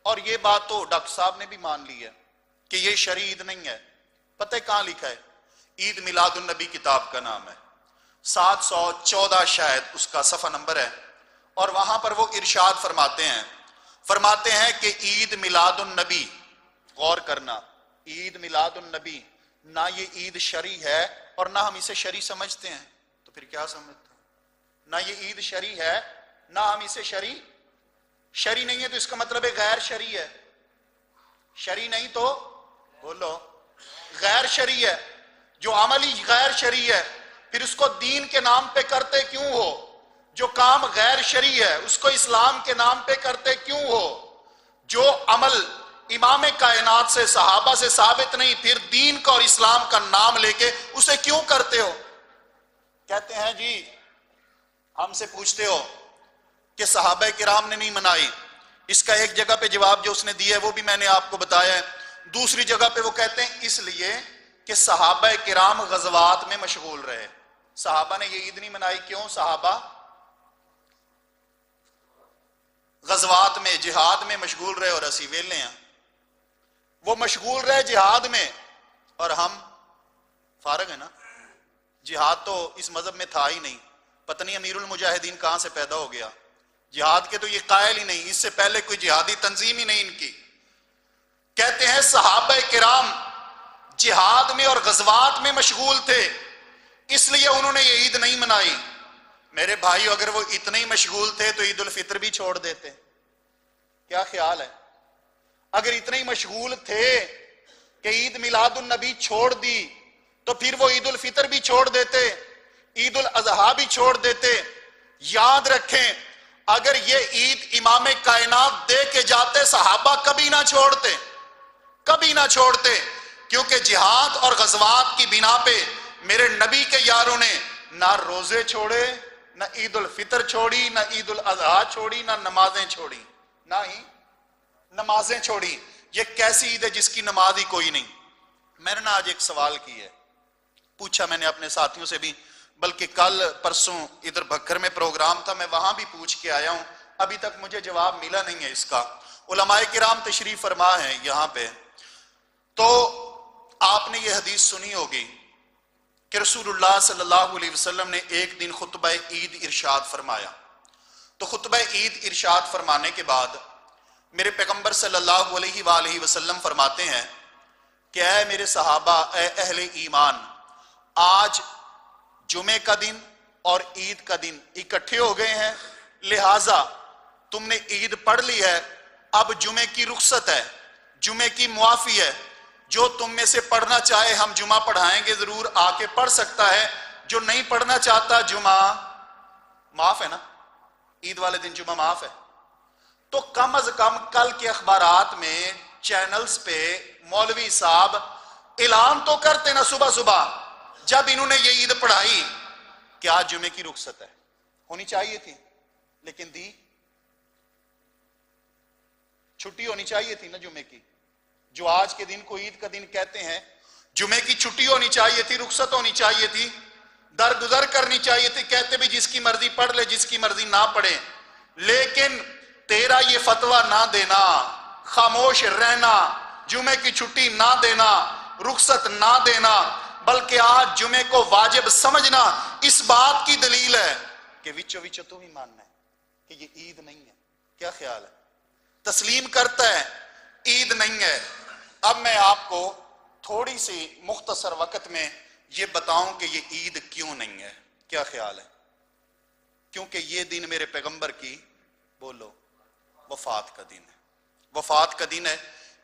اور یہ بات تو ڈاکٹر صاحب نے بھی مان لی ہے کہ یہ شریعت نہیں ہے۔ پتہ کہاں لکھا ہے؟ عید میلاد النبی کتاب کا نام ہے، 714 شاید اس کا صفحہ نمبر ہے، اور وہاں پر وہ ارشاد فرماتے ہیں کہ عید میلاد النبی، غور کرنا، عید میلاد النبی نہ یہ عید شرعی ہے اور نہ ہم اسے شرعی سمجھتے ہیں، تو پھر کیا سمجھتے ہیں؟ نہ یہ عید شرعی ہے نہ ہم اسے شرعی نہیں ہے، تو اس کا مطلب ہے غیر شرعی ہے۔ شرعی نہیں تو بولو غیر شرعی ہے۔ جو عملی غیر شرعی ہے پھر اس کو دین کے نام پہ کرتے کیوں ہو؟ جو کام غیر شرعی ہے اس کو اسلام کے نام پہ کرتے کیوں ہو؟ جو عمل امام کائنات سے، صحابہ سے ثابت نہیں، پھر دین کا اور اسلام کا نام لے کے اسے کیوں کرتے ہو؟ کہتے ہیں جی، ہم سے پوچھتے ہو کہ صحابہ کرام نے نہیں منائی۔ اس کا ایک جگہ پہ جواب جو اس نے دیا ہے وہ بھی میں نے آپ کو بتایا ہے۔ دوسری جگہ پہ وہ کہتے ہیں اس لیے کہ صحابہ کرام غزوات میں مشغول رہے۔ صحابہ نے یہ عید نہیں منائی، کیوں؟ صحابہ غزوات میں، جہاد میں مشغول رہے اور اسی ویلے ہیں۔ وہ مشغول رہے جہاد میں اور ہم فارغ ہیں نا۔ جہاد تو اس مذہب میں تھا ہی نہیں، پتہ نہیں امیر المجاہدین کہاں سے پیدا ہو گیا۔ جہاد کے تو یہ قائل ہی نہیں، اس سے پہلے کوئی جہادی تنظیم ہی نہیں ان کی۔ کہتے ہیں صحابہ کرام جہاد میں اور غزوات میں مشغول تھے، اس لیے انہوں نے یہ عید نہیں منائی۔ میرے بھائیو، اگر وہ اتنے ہی مشغول تھے تو عید الفطر بھی چھوڑ دیتے۔ کیا خیال ہے؟ اگر اتنے ہی مشغول تھے کہ عید میلاد النبی چھوڑ دی تو پھر وہ عید الفطر بھی چھوڑ دیتے، عید الاضحیٰ بھی چھوڑ دیتے۔ یاد رکھیں، اگر یہ عید امام کائنات دے کے جاتے صحابہ کبھی نہ چھوڑتے، کیونکہ جہاد اور غزوات کی بنا پہ میرے نبی کے یاروں نے نہ روزے چھوڑے، نہ عید الفطر چھوڑی، نہ عید الاضحیٰ چھوڑی، نہ نمازیں چھوڑی، نہ ہی نمازیں چھوڑی۔ یہ کیسی عید ہے جس کی نماز ہی کوئی نہیں؟ میں نے آج ایک سوال کی ہے، پوچھا میں نے اپنے ساتھیوں سے بھی، بلکہ کل پرسوں ادھر بھکر میں پروگرام تھا، میں وہاں بھی پوچھ کے آیا ہوں، ابھی تک مجھے جواب ملا نہیں ہے اس کا۔ علماء کرام تشریف فرما ہیں یہاں پہ، تو آپ نے یہ حدیث سنی ہوگی کہ رسول اللہ صلی اللہ علیہ وسلم نے ایک دن خطبہ عید ارشاد فرمایا۔ تو خطبہ عید ارشاد فرمانے کے بعد میرے پیغمبر صلی اللہ علیہ وآلہ وسلم فرماتے ہیں کہ اے میرے صحابہ، اے اہل ایمان، آج جمعے کا دن اور عید کا دن اکٹھے ہو گئے ہیں، لہٰذا تم نے عید پڑھ لی ہے، اب جمعے کی رخصت ہے، جمعے کی معافی ہے، جو تم میں سے پڑھنا چاہے ہم جمعہ پڑھائیں گے، ضرور آ کے پڑھ سکتا ہے، جو نہیں پڑھنا چاہتا جمعہ معاف ہے نا، عید والے دن جمعہ معاف ہے۔ تو کم از کم کل کے اخبارات میں، چینلز پہ مولوی صاحب اعلان تو کرتے نا صبح صبح جب انہوں نے یہ عید پڑھائی کہ آج جمعے کی رخصت ہے، ہونی چاہیے تھی لیکن دی، چھٹی ہونی چاہیے تھی نا جمعے کی، جو آج کے دن کو عید کا دن کہتے ہیں، جمعے کی چھٹی ہونی چاہیے تھی، رخصت ہونی چاہیے تھی، درگزر کرنی چاہیے تھی، کہتے بھی جس کی مرضی پڑھ لے، جس کی مرضی نہ پڑھے، لیکن تیرا یہ فتویٰ نہ دینا، خاموش رہنا، جمعے کی چھٹی نہ دینا، رخصت نہ دینا، بلکہ آج جمعے کو واجب سمجھنا، اس بات کی دلیل ہے کہ وچو وچو تو ہی ماننا ہے کہ یہ عید نہیں ہے۔ کیا خیال ہے؟ تسلیم کرتا ہے عید نہیں ہے۔ اب میں آپ کو تھوڑی سی مختصر وقت میں یہ بتاؤں کہ یہ عید کیوں نہیں ہے۔ کیا خیال ہے؟ کیونکہ یہ دن میرے پیغمبر کی، بولو، وفات کا دن ہے۔ وفات کا دن ہے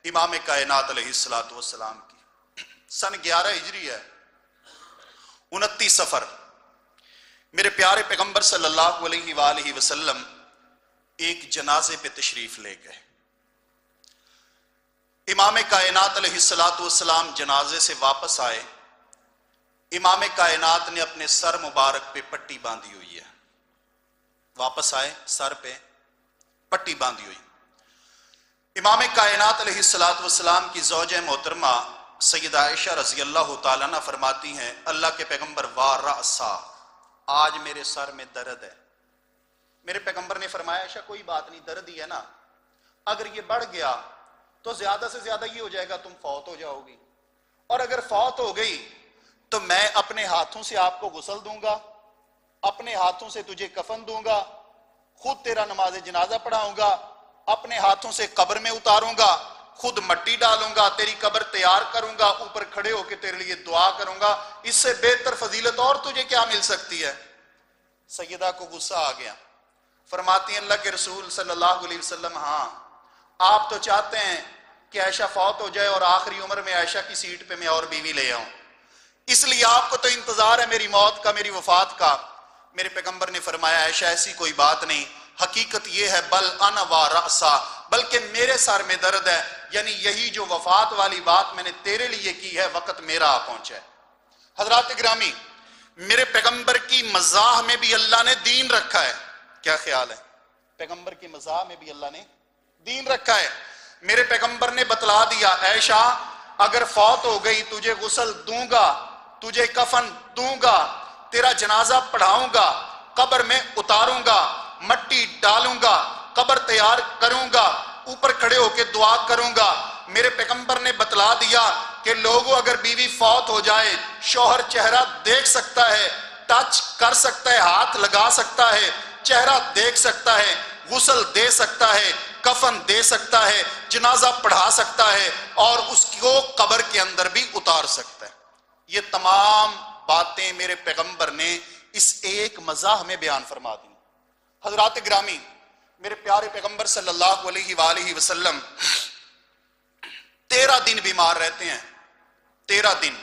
امام کائنات علیہ السلام کی۔ سن 11 ہجری ہے، 29 صفر، میرے پیارے پیغمبر صلی اللہ علیہ وآلہ وسلم ایک جنازے پہ تشریف لے گئے۔ امام کائنات علیہ السلام جنازے سے واپس آئے، امام کائنات نے اپنے سر مبارک پہ پٹی باندھی ہوئی ہے، واپس آئے سر پہ پٹی باندھی ہوئی۔ امام کائنات علیہ الصلوۃ والسلام کی زوجہ محترمہ سیدہ عائشہ رضی اللہ تعالیٰ عنہ فرماتی ہیں اللہ کے پیغمبر وارأسا، آج میرے سر میں درد ہے۔ میرے پیغمبر نے فرمایا عائشہ کوئی بات نہیں، درد ہی ہے نا، اگر یہ بڑھ گیا تو زیادہ سے زیادہ یہ ہو جائے گا تم فوت ہو جاؤ گی، اور اگر فوت ہو گئی تو میں اپنے ہاتھوں سے آپ کو غسل دوں گا، اپنے ہاتھوں سے تجھے کفن دوں گا، خود تیرا نماز جنازہ پڑھاؤں گا، اپنے ہاتھوں سے قبر میں اتاروں گا، خود مٹی ڈالوں گا، تیری قبر تیار کروں گا، اوپر کھڑے ہو کے تیرے لیے دعا کروں گا، اس سے بہتر فضیلت اور تجھے کیا مل سکتی ہے؟ سیدہ کو غصہ آ گیا، فرماتی ہیں اللہ کے رسول صلی اللہ علیہ وسلم ہاں آپ تو چاہتے ہیں کہ عائشہ فوت ہو جائے اور آخری عمر میں عائشہ کی سیٹ پہ میں اور بیوی لے آؤں، اس لیے آپ کو تو انتظار ہے میری موت کا، میری وفات کا۔ میرے پیغمبر نے فرمایا عائشہ ایسی کوئی بات نہیں، حقیقت یہ ہے بل انا وارأسا، بلکہ میرے سر میں درد ہے، یعنی یہی جو وفات والی بات میں نے تیرے لیے کی ہے وقت میرا آ پہنچا ہے۔ حضرات گرامی، میرے پیغمبر کی مزاح میں بھی اللہ نے دین رکھا ہے، کیا خیال ہے؟ پیغمبر کی مزاح میں بھی اللہ نے دین رکھا ہے۔ میرے پیغمبر نے بتلا دیا عائشہ اگر فوت ہو گئی تجھے غسل دوں گا، تجھے کفن دوں گا، تیرا جنازہ پڑھاؤں گا، قبر میں اتاروں گا، مٹی ڈالوں گا، قبر تیار کروں گا، اوپر کھڑے ہو کے دعا کروں گا۔ میرے پیغمبر نے بتلا دیا کہ لوگوں اگر بیوی فوت ہو جائے شوہر چہرہ دیکھ سکتا ہے، ٹچ کر سکتا ہے، ہاتھ لگا سکتا ہے، چہرہ دیکھ سکتا ہے، غسل دے سکتا ہے، کفن دے سکتا ہے، جنازہ پڑھا سکتا ہے، اور اس کو قبر کے اندر بھی اتار سکتا ہے۔ یہ تمام باتیں میرے پیغمبر نے اس ایک مزاح میں بیان فرما دی۔ حضرات گرامی، میرے پیارے پیغمبر صلی اللہ علیہ وآلہ وسلم 13 دن بیمار رہتے ہیں، 13 دن،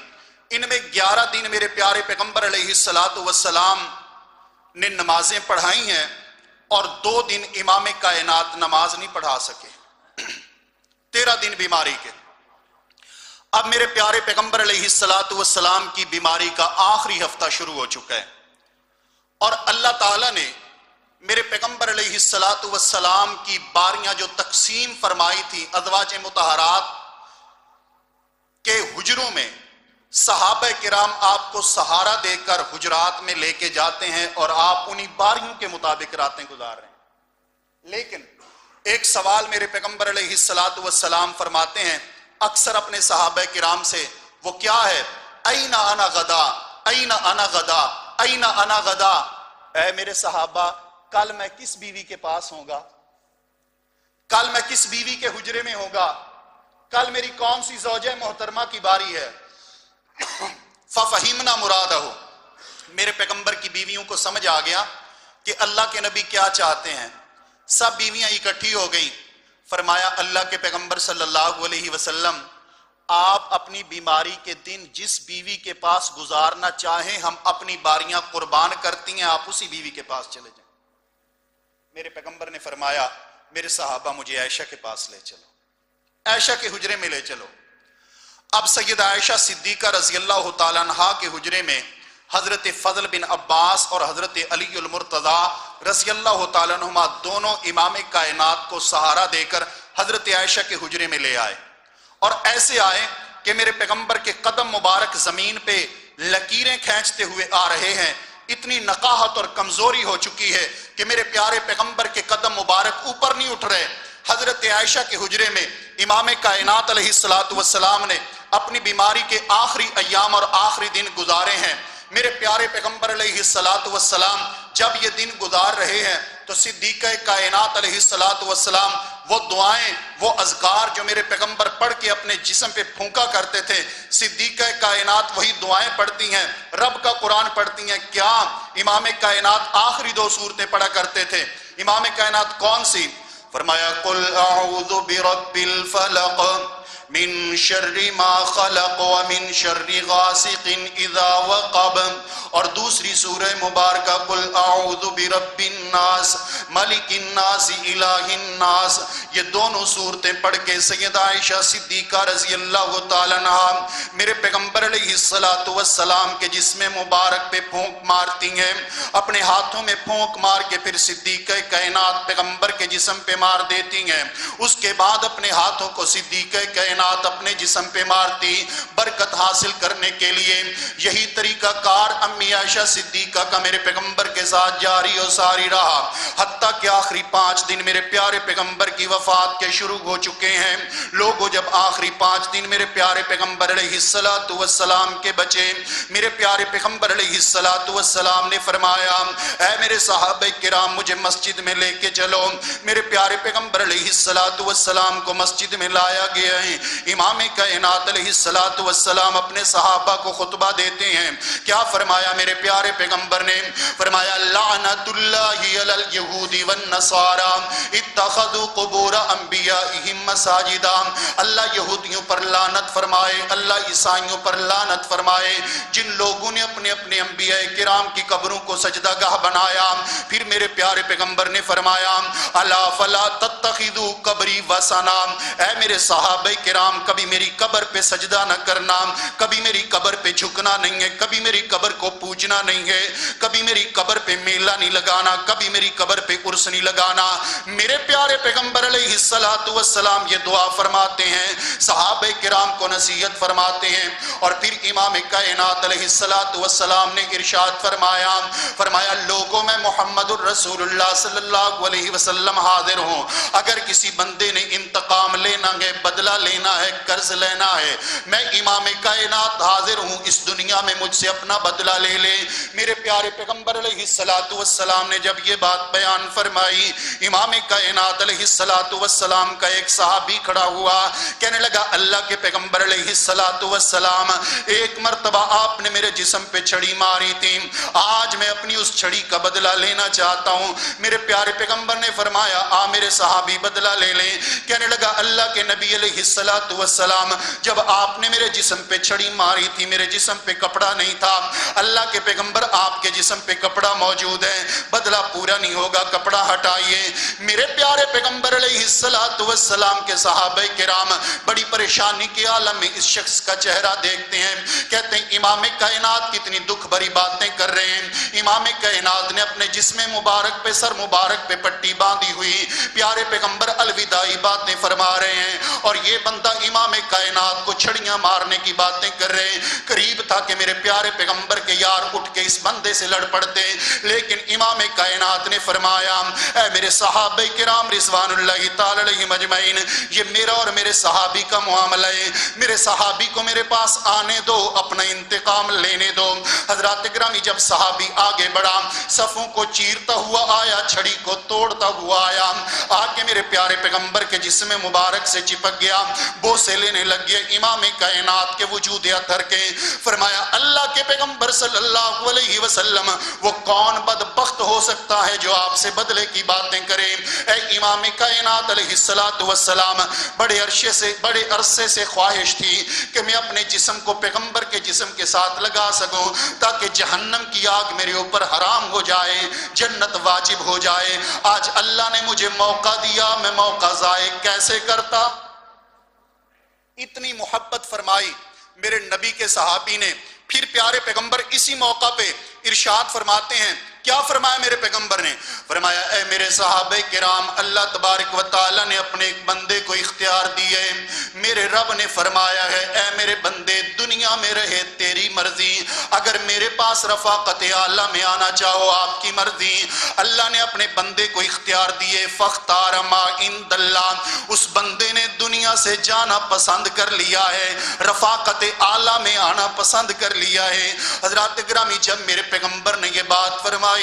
ان میں 11 دن میرے پیارے پیغمبر علیہ السلام نے نمازیں پڑھائی ہیں، اور 2 دن امام کائنات نماز نہیں پڑھا سکے، 13 دن بیماری کے۔ اب میرے پیارے پیغمبر علیہ السلام کی بیماری کا آخری ہفتہ شروع ہو چکا ہے، اور اللہ تعالیٰ نے میرے پیغمبر علیہ السلام کی باریاں جو تقسیم فرمائی تھی ازواج مطہرات کے حجروں میں، صحابہ کرام آپ کو سہارا دے کر حجرات میں لے کے جاتے ہیں اور آپ انہی باریوں کے مطابق راتیں گزار رہے ہیں۔ لیکن ایک سوال میرے پیغمبر علیہ السلام فرماتے ہیں اکثر اپنے صحابہ کرام سے، وہ کیا ہے؟ این انا غدا، این انا غدا، این انا غدا، اے میرے صحابہ کل میں کس بیوی کے پاس ہوں گا، کل میں کس بیوی کے حجرے میں ہوں گا، کل میری کون سی زوجہ محترمہ کی باری ہے؟ فَفَهِمْنَا مُرَادَهُ، میرے پیغمبر کی بیویوں کو سمجھ آ گیا کہ اللہ کے نبی کیا چاہتے ہیں۔ سب بیویاں اکٹھی ہو گئیں، فرمایا اللہ کے پیغمبر صلی اللہ علیہ وسلم آپ اپنی بیماری کے دن جس بیوی کے پاس گزارنا چاہیں ہم اپنی باریاں قربان کرتی ہیں، آپ اسی بیوی کے پاس چلے جائیں۔ میرے پیغمبر نے فرمایا میرے صحابہ مجھے عائشہ کے پاس لے چلو، عائشہ کے حجرے میں لے چلو۔ اب سیدہ عائشہ صدیقہ رضی اللہ تعالیٰ عنہا کے حجرے میں حضرت فضل بن عباس اور حضرت علی المرتضی رضی اللہ تعالیٰ عنہما دونوں امام کائنات کو سہارا دے کر حضرت عائشہ کے حجرے میں لے آئے، اور ایسے آئے کہ میرے پیغمبر کے قدم مبارک زمین پہ لکیریں کھینچتے ہوئے آ رہے ہیں۔ اتنی نقاہت اور کمزوری ہو چکی ہے کہ میرے پیارے پیغمبر کے قدم مبارک اوپر نہیں اٹھ رہے۔ حضرت عائشہ کے حجرے میں امام کائنات علیہ السلام نے اپنی بیماری کے آخری ایام اور آخری دن گزارے ہیں۔ میرے پیارے پیغمبر علیہ السلام جب یہ دن گزار رہے ہیں تو صدیقہ کائنات علیہ السلام وہ دعائیں، وہ اذکار جو میرے پیغمبر پڑھ کے اپنے جسم پہ پھونکا کرتے تھے، صدیقہ کائنات وہی دعائیں پڑھتی ہیں، رب کا قرآن پڑھتی ہیں۔ کیا امام کائنات آخری 2 سورتیں پڑھا کرتے تھے؟ امام کائنات کون سی؟ فرمایا قل اعوذ برب الفلق من شر ما خلق ومن شر غاسق اذا وقب، اور دوسری سورہ مبارکہ قل اعوذ برب الناس ملک الناس الہ الناس، یہ دونوں صورتیں پڑھ کے سیدہ عائشہ صدیقہ رضی اللہ تعالیٰ عنہ میرے پیغمبر علیہ السلام کے جسم مبارک پہ پھونک مارتی ہیں، اپنے ہاتھوں میں پھونک مار کے پھر صدیقہ کائنات پیغمبر کے جسم پہ مار دیتی ہیں، اس کے بعد اپنے ہاتھوں کو صدیقہ کائنات اپنے جسم پہ مارتی برکت حاصل کرنے کے لیے۔ یہی طریقہ کار امی عائشہ صدیقہ کا میرے پیغمبر کے ساتھ جاری و ساری رہا، حتیٰ کہ آخری 5 دن میرے پیارے پیغمبر کی وفات کے شروع ہو چکے ہیں۔ لوگوں جب آخری 5 دن میرے پیارے پیغمبر علیہ السلام کے بچے، میرے پیارے پیغمبر علیہ السلام نے فرمایا اے میرے صحابہ کرام مجھے مسجد میں لے کے چلو۔ میرے پیارے پیغمبر علیہ السلام کو مسجد میں لایا گیا ہے، امام کائنات علیہ السلام اپنے صحابہ کو خطبہ دیتے ہیں۔ کیا فرمایا میرے پیارے پیغمبر نے؟ فرمایا لعنت اللہ علی الیہود والنصارى اتخذوا قبور انبیائہم مساجدا، اللہ یہودیوں پر لعنت فرمائے، اللہ عیسائیوں پر لعنت فرمائے جن لوگوں نے اپنے اپنے انبیاء کرام کی قبروں کو سجدہ گاہ بنایا۔ پھر میرے پیارے پیغمبر نے فرمایا الا فلا تتخذوا قبری وثنا، اے میرے صحابہ کرام کبھی میری قبر پہ سجدہ نہ کرنا، کبھی میری قبر پہ جھکنا نہیں ہے، کبھی میری قبر کو پوجنا نہیں ہے، کبھی میری قبر پہ میلہ نہیں لگانا، کبھی میری قبر پہ عرس نہیں لگانا۔ میرے پیارے پیغمبر علیہ السلام یہ دعا فرماتے ہیں، صحابہ کرام کو نصیحت فرماتے ہیں، اور پھر امام کائنات علیہ السلام نے ارشاد فرمایا لوگوں میں محمد الرسول اللہ صلی اللہ علیہ وسلم حاضر ہوں، اگر کسی بندے نے انتقام لینا ہے، بدلہ لینا ہے، قرض لینا ہے، میں امام کائنات حاضر ہوں، اس دنیا میں مجھ سے اپنا بدلہ لے لے۔ میرے پیارے پیغمبر علیہ السلام نے جب یہ بات بیان فرمائی، امام کائنات علیہ السلام کا ایک صحابی کھڑا ہوا، کہنے لگا اللہ کے پیغمبر علیہ السلام ایک مرتبہ آپ نے میرے جسم پہ چھڑی ماری تھی، آج میں اپنی اس چھڑی کا بدلہ لینا چاہتا ہوں۔ میرے پیارے پیغمبر نے فرمایا آ میرے صحابی بدلہ لے لیں۔ کہنے لگا اللہ کے نبی علیہ السلام جب آپ نے میرے جسم پہ چھڑی ماری تھی میرے جسم پہ کپڑا نہیں تھا، اللہ کے پیغمبر آپ کے جسم پہ کپڑا موجود ہے، بدلہ پورا نہیں ہوگا، کپڑا ہٹائیے۔ میرے پیارے پیغمبر علیہ السلام کے صحابہ کرام بڑی پریشانی کے عالم میں اس شخص کا چہرہ دیکھتے ہیں، کہتے ہیں امام کائنات کتنی دکھ بھری باتیں کر رہے ہیں۔ امام کائنات نے اپنے جسم مبارک پہ سر مبارک پہ پٹی باندھی ہوئی، پیارے پیغمبر الوداعی باتیں فرما رہے ہیں، اور یہ بندہ امام کائنات کو چھڑیاں مارنے کی باتیں کر رہے ہیں۔ قریب تھا کہ میرے پیارے پیغمبر کے یار اٹھ کے اس بندے سے لڑ پڑتے، لیکن امام کائنات نے فرمایا اے میرے صحابہ کرام رضوان اللہ تعالی علیہم اجمعین، یہ میرا اور میرے صحابی کا معاملہ ہے، میرے صحابی کو میرے پاس آنے دو، اپنا انتقام لینے دو۔ حضرات گرامی جب صحابی آگے بڑھا، صفوں کو چیرتا ہوا آیا، چھڑی کو توڑتا ہوا آیا، آ کے میرے پیارے پیغمبر کے جسم مبارک سے چپک گیا، بوسے لینے لگ گیا امام کائنات کے وجود اطہر کے۔ فرمایا اللہ کے پیغمبر صلی اللہ علیہ وسلم وہ کون بدبخت ہو سکتا ہے جو آپ سے بدلے کی باتیں کرے؟ اے امام کائنات علیہ السلام بڑے عرصے سے خواہش تھی کہ میں اپنے جسم کو پیغمبر کے جسم کے ساتھ لگا سکوں تاکہ جہنم کی آگ میرے اوپر حرام ہو جائے، جنت واجب ہو جائے۔ آج اللہ نے مجھے موقع دیا، میں موقع ضائع کیسے کرتا؟ اتنی محبت فرمائی میرے نبی کے صحابی نے۔ پھر پیارے پیغمبر اسی موقع پہ ارشاد فرماتے ہیں، کیا فرمایا میرے پیغمبر نے؟ فرمایا اے میرے صحابہ کرام اللہ تبارک و تعالی نے اپنے ایک بندے کو اختیار دیے، میرے رب نے فرمایا ہے اے میرے بندے دنیا میں رہے تیری مرضی، اگر میرے پاس رفاقت اعلیٰ میں آنا چاہو آپ کی مرضی۔ اللہ نے اپنے بندے کو اختیار دیے، فاختار ما عند اللہ، اس بندے نے دنیا سے جانا پسند کر لیا ہے، رفاقت اعلیٰ میں آنا پسند کر لیا ہے۔ حضرات گرامی جب میرے پیغمبر نے یہ بات فرمائی،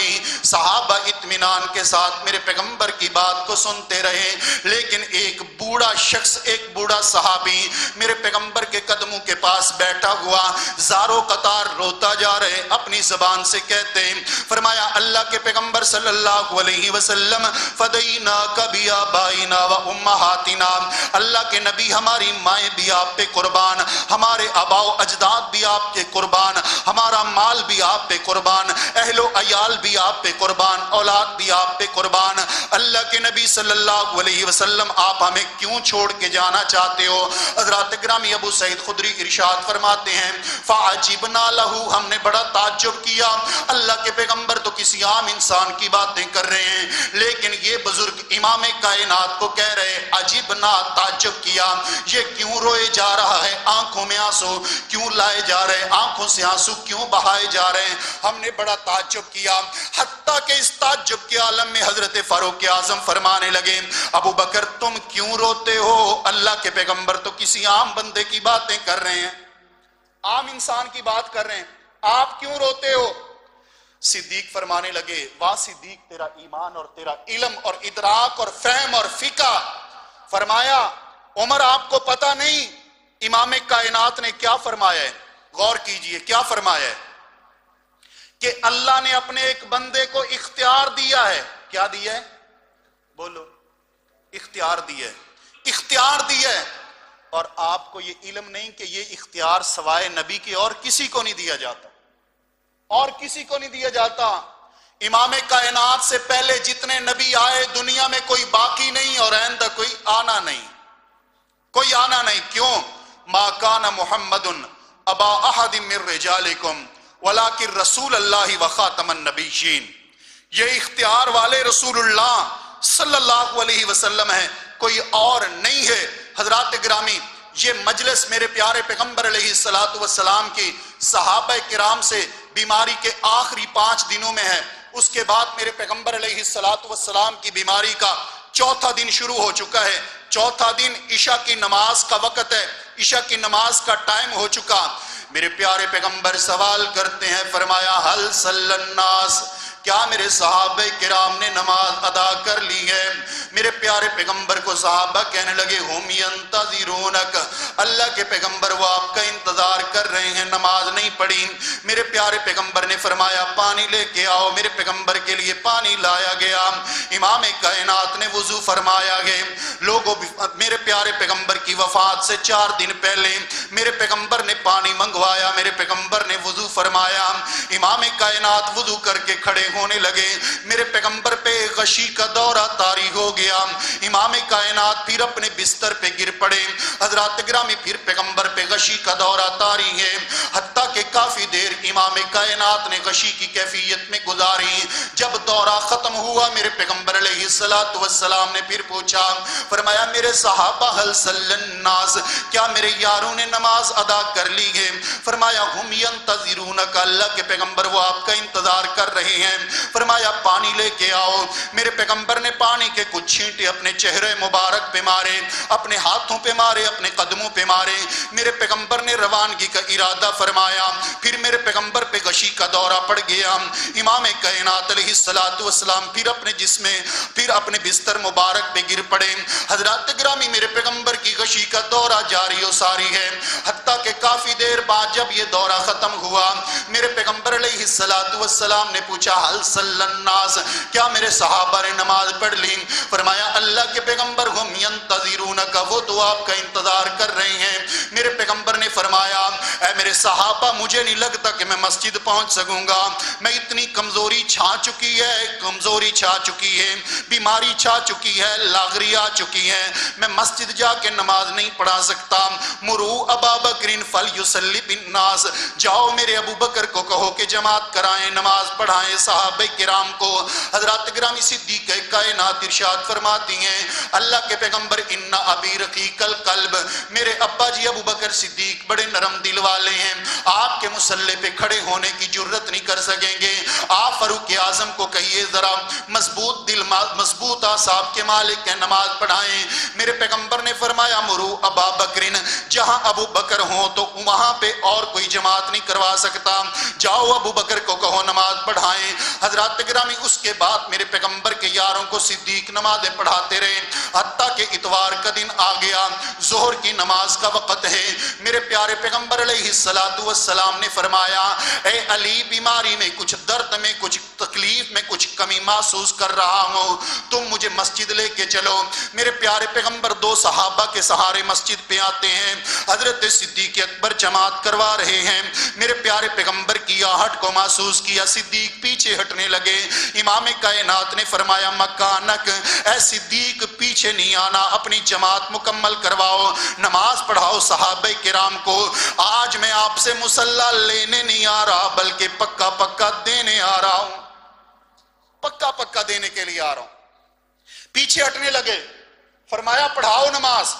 صحابہ اطمینان کے ساتھ میرے پیغمبر کی بات کو سنتے رہے، لیکن ایک بوڑھا شخص، ایک بوڑھا صحابی میرے پیغمبر کے قدموں کے پاس بیٹھا ہوا زارو قطار روتا جا رہے، اپنی زبان سے کہتے ہیں، فرمایا اللہ کے پیغمبر صلی اللہ علیہ وسلم فدیناک بآبائنا و امہاتنا، اللہ کے نبی ہماری مائیں بھی آپ پہ قربان، ہمارے آباء و اجداد بھی آپ کے قربان، ہمارا مال بھی آپ پہ قربان، اہل و عیال بھی آپ پہ قربان، اولاد بھی آپ پہ قربان۔ اللہ کے نبی صلی اللہ علیہ وسلم آپ ہمیں کیوں چھوڑ کے جانا چاہتے ہو؟ حضرات گرامی ابو سعید خدری ارشاد فرماتے ہیں فعجبنا لہ، ہم نے بڑا تعجب کیا، اللہ کے پیغمبر تو کسی عام انسان کی باتیں کر رہے ہیں، لیکن یہ بزرگ امام کائنات کو کہہ رہے عجبنا، تعجب کیا، یہ کیوں روئے جا رہا ہے، آنکھوں میں آنسو کیوں لائے جا رہے ہیں، آنکھوں سے آنسو کیوں بہائے جا رہے ہیں؟ ہم نے بڑا تعجب کیا، حتیٰ کہ اس تعجب کے عالم میں حضرت فاروق اعظم فرمانے لگے ابو بکر تم کیوں روتے ہو؟ اللہ کے پیغمبر تو کسی عام بندے کی باتیں کر رہے ہیں، عام انسان کی بات کر رہے ہیں، آپ کیوں روتے ہو؟ صدیق فرمانے لگے واہ صدیق تیرا ایمان اور تیرا علم اور ادراک اور فہم اور فقہ۔ فرمایا عمر آپ کو پتہ نہیں امام کائنات نے کیا فرمایا ہے؟ غور کیجئے کیا فرمایا ہے کہ اللہ نے اپنے ایک بندے کو اختیار دیا ہے۔ کیا دیا ہے؟ بولو، اختیار دیا ہے، اختیار دیا ہے، اور آپ کو یہ علم نہیں کہ یہ اختیار سوائے نبی کے اور کسی کو نہیں دیا جاتا، اور کسی کو نہیں دیا جاتا۔ امام کائنات سے پہلے جتنے نبی آئے دنیا میں کوئی باقی نہیں، اور آئندہ کوئی آنا نہیں، کوئی آنا نہیں۔ کیوں؟ ما کان محمد ابا احد من رجالکم ولکن رسول اللہ وخاتم النبیین، یہ اختیار والے رسول اللہ صلی اللہ علیہ وسلم ہے، کوئی اور نہیں ہے۔ حضرات گرامی یہ مجلس میرے پیارے پیغمبر علیہ السلام کی صحابہ کرام سے بیماری کے آخری 5 دنوں میں ہے، اس کے بعد میرے پیغمبر علیہ السلام کی بیماری کا چوتھا دن شروع ہو چکا ہے۔ چوتھا دن عشاء کی نماز کا وقت ہے، عشاء کی نماز کا ٹائم ہو چکا۔ میرے پیارے پیغمبر سوال کرتے ہیں، فرمایا حل صلی الناس، کیا میرے صحابہ کرام نے نماز ادا کر لی ہے؟ میرے پیارے پیغمبر کو صحابہ کہنے لگے ہم ینتظرونک، اللہ کے پیغمبر وہ آپ کا انتظار کر رہے ہیں، نماز نہیں پڑھی۔ میرے پیارے پیغمبر نے فرمایا پانی لے کے آؤ، میرے پیغمبر کے لیے پانی لایا گیا، امام کائنات نے وضو فرمایا گیا۔ لوگوں میرے پیارے پیغمبر کی وفات سے 4 دن پہلے میرے پیغمبر نے پانی منگوایا، میرے پیغمبر نے وضو فرمایا، امام کائنات وضو کر کے کھڑے ہونے لگے، میرے پیغمبر پہ غشی کا دورہ طاری ہو گیا، امام کائنات پھر اپنے بستر پہ گر پڑے۔ حضرات گرامی پھر پیغمبر پہ غشی کا دورہ طاری ہے، حتیٰ کہ کافی دیر امام کائنات نے غشی کی کیفیت میں گزاری۔ جب دورہ ختم ہوا میرے پیغمبر علیہ السلام نے پھر پوچھا، فرمایا میرے صحابہ حل صلی الناس، کیا میرے یاروں نے نماز ادا کر لی ہے؟ فرمایا ہم ینتظرونک، اللہ کے پیغمبر وہ آپ کا انتظار کر رہے ہیں۔ فرمایا پانی لے کے آؤ۔ میرے پیغمبر نے پانی کے کچھ چھینٹے اپنے چہرے مبارک پہ مارے، اپنے ہاتھوں پہ مارے، اپنے قدموں پہ مارے۔ میرے پیغمبر نے روانگی کا ارادہ فرمایا، پھر میرے پیغمبر پہ غشی کا دورہ پڑ گیا۔ امام کائنات علیہ السلام پھر اپنے جسم پھر اپنے بستر مبارک پہ گر پڑے۔ حضرات گرامی میرے پیغمبر کی غشی کا دورہ جاری و ساری ہے، حتیٰ کہ کافی دیر بعد جب یہ دورہ ختم ہوا میرے پیغمبر علیہ السلام نے پوچھا حل صلی الناس، کیا میرے صحابہ نے نماز پڑھ لی؟ فرمایا اللہ کے پیغمبر ہم ینتظرونک، وہ تو آپ کا انتظار کر رہے ہیں۔ میرے پیغمبر نے فرمایا اے میرے صحابہ مجھے نہیں لگتا کہ میں مسجد پہنچ سکوں گا، میں اتنی کمزوری چھا چکی ہے، بیماری چھا چکی ہے، لاغری آ چکی ہے، میں مسجد جا کے نماز نہیں پڑھا سکتا۔ مرو ابا بکر فلیصلی بالناس، جاؤ میرے ابو بکر کو کہو کہ جماعت کرائیں، نماز پڑھائیں صحابہ کرام کو۔ حضرات گرامی صدیق کائنات ارشاد فرماتی ہیں اللہ کے پیغمبر ان ابی رقیق القلب، میرے ابا جی ابو بکر صدیق بڑے نرم دل والے ہیں، آپ کے مصلی پہ کھڑے ہونے کی جرت نہیں کر سکیں گے، آپ فاروق اعظم کو کہیے ذرا مضبوط دل مضبوط اعصاب کے مالک ہیں، نماز پڑھائیں۔ میرے پیغمبر نے فرمایا مرو ابا بکرن، جہاں ابو بکر ہوں تو وہاں پہ اور کوئی جماعت نہیں کروا سکتا، جاؤ ابو بکر کو کہو نماز پڑھائیں۔ حضرات گرامی اس کے بعد میرے پیغمبر کے یاروں کو صدیق نمازیں پڑھاتے رہے، حتیٰ کہ اتوار کا دن آ گیا، ظہر کی نماز کا وقت ہے۔ میرے پیارے پیغمبر علیہ السلام نے فرمایا اے علی، بیماری میں کچھ درد میں کچھ تکلیف میں کچھ کمی محسوس کر رہا ہوں، تم مجھے مسجد لے کے چلو۔ میرے پیارے پیغمبر دو صحابہ کے سہارے مسجد پہ آتے ہیں، حضرت صدیق اکبر جماعت کروا رہے ہیں۔ میرے پیارے پیغمبر کی آہٹ کو محسوس کیا، صدیق پیچھے ہٹنے لگے۔ امام کائنات نے فرمایا مکانک، اے صدیق پیچھے نہیں آنا، اپنی جماعت مکمل کرواؤ، نماز پڑھاؤ صحابہ کرام کو۔ آج میں آپ سے مصلی لینے نہیں آ رہا بلکہ پکا پکا دینے آ رہا ہوں، پکا پکا دینے کے لیے آ رہا ہوں۔ پیچھے ہٹنے لگے، فرمایا پڑھاؤ نماز۔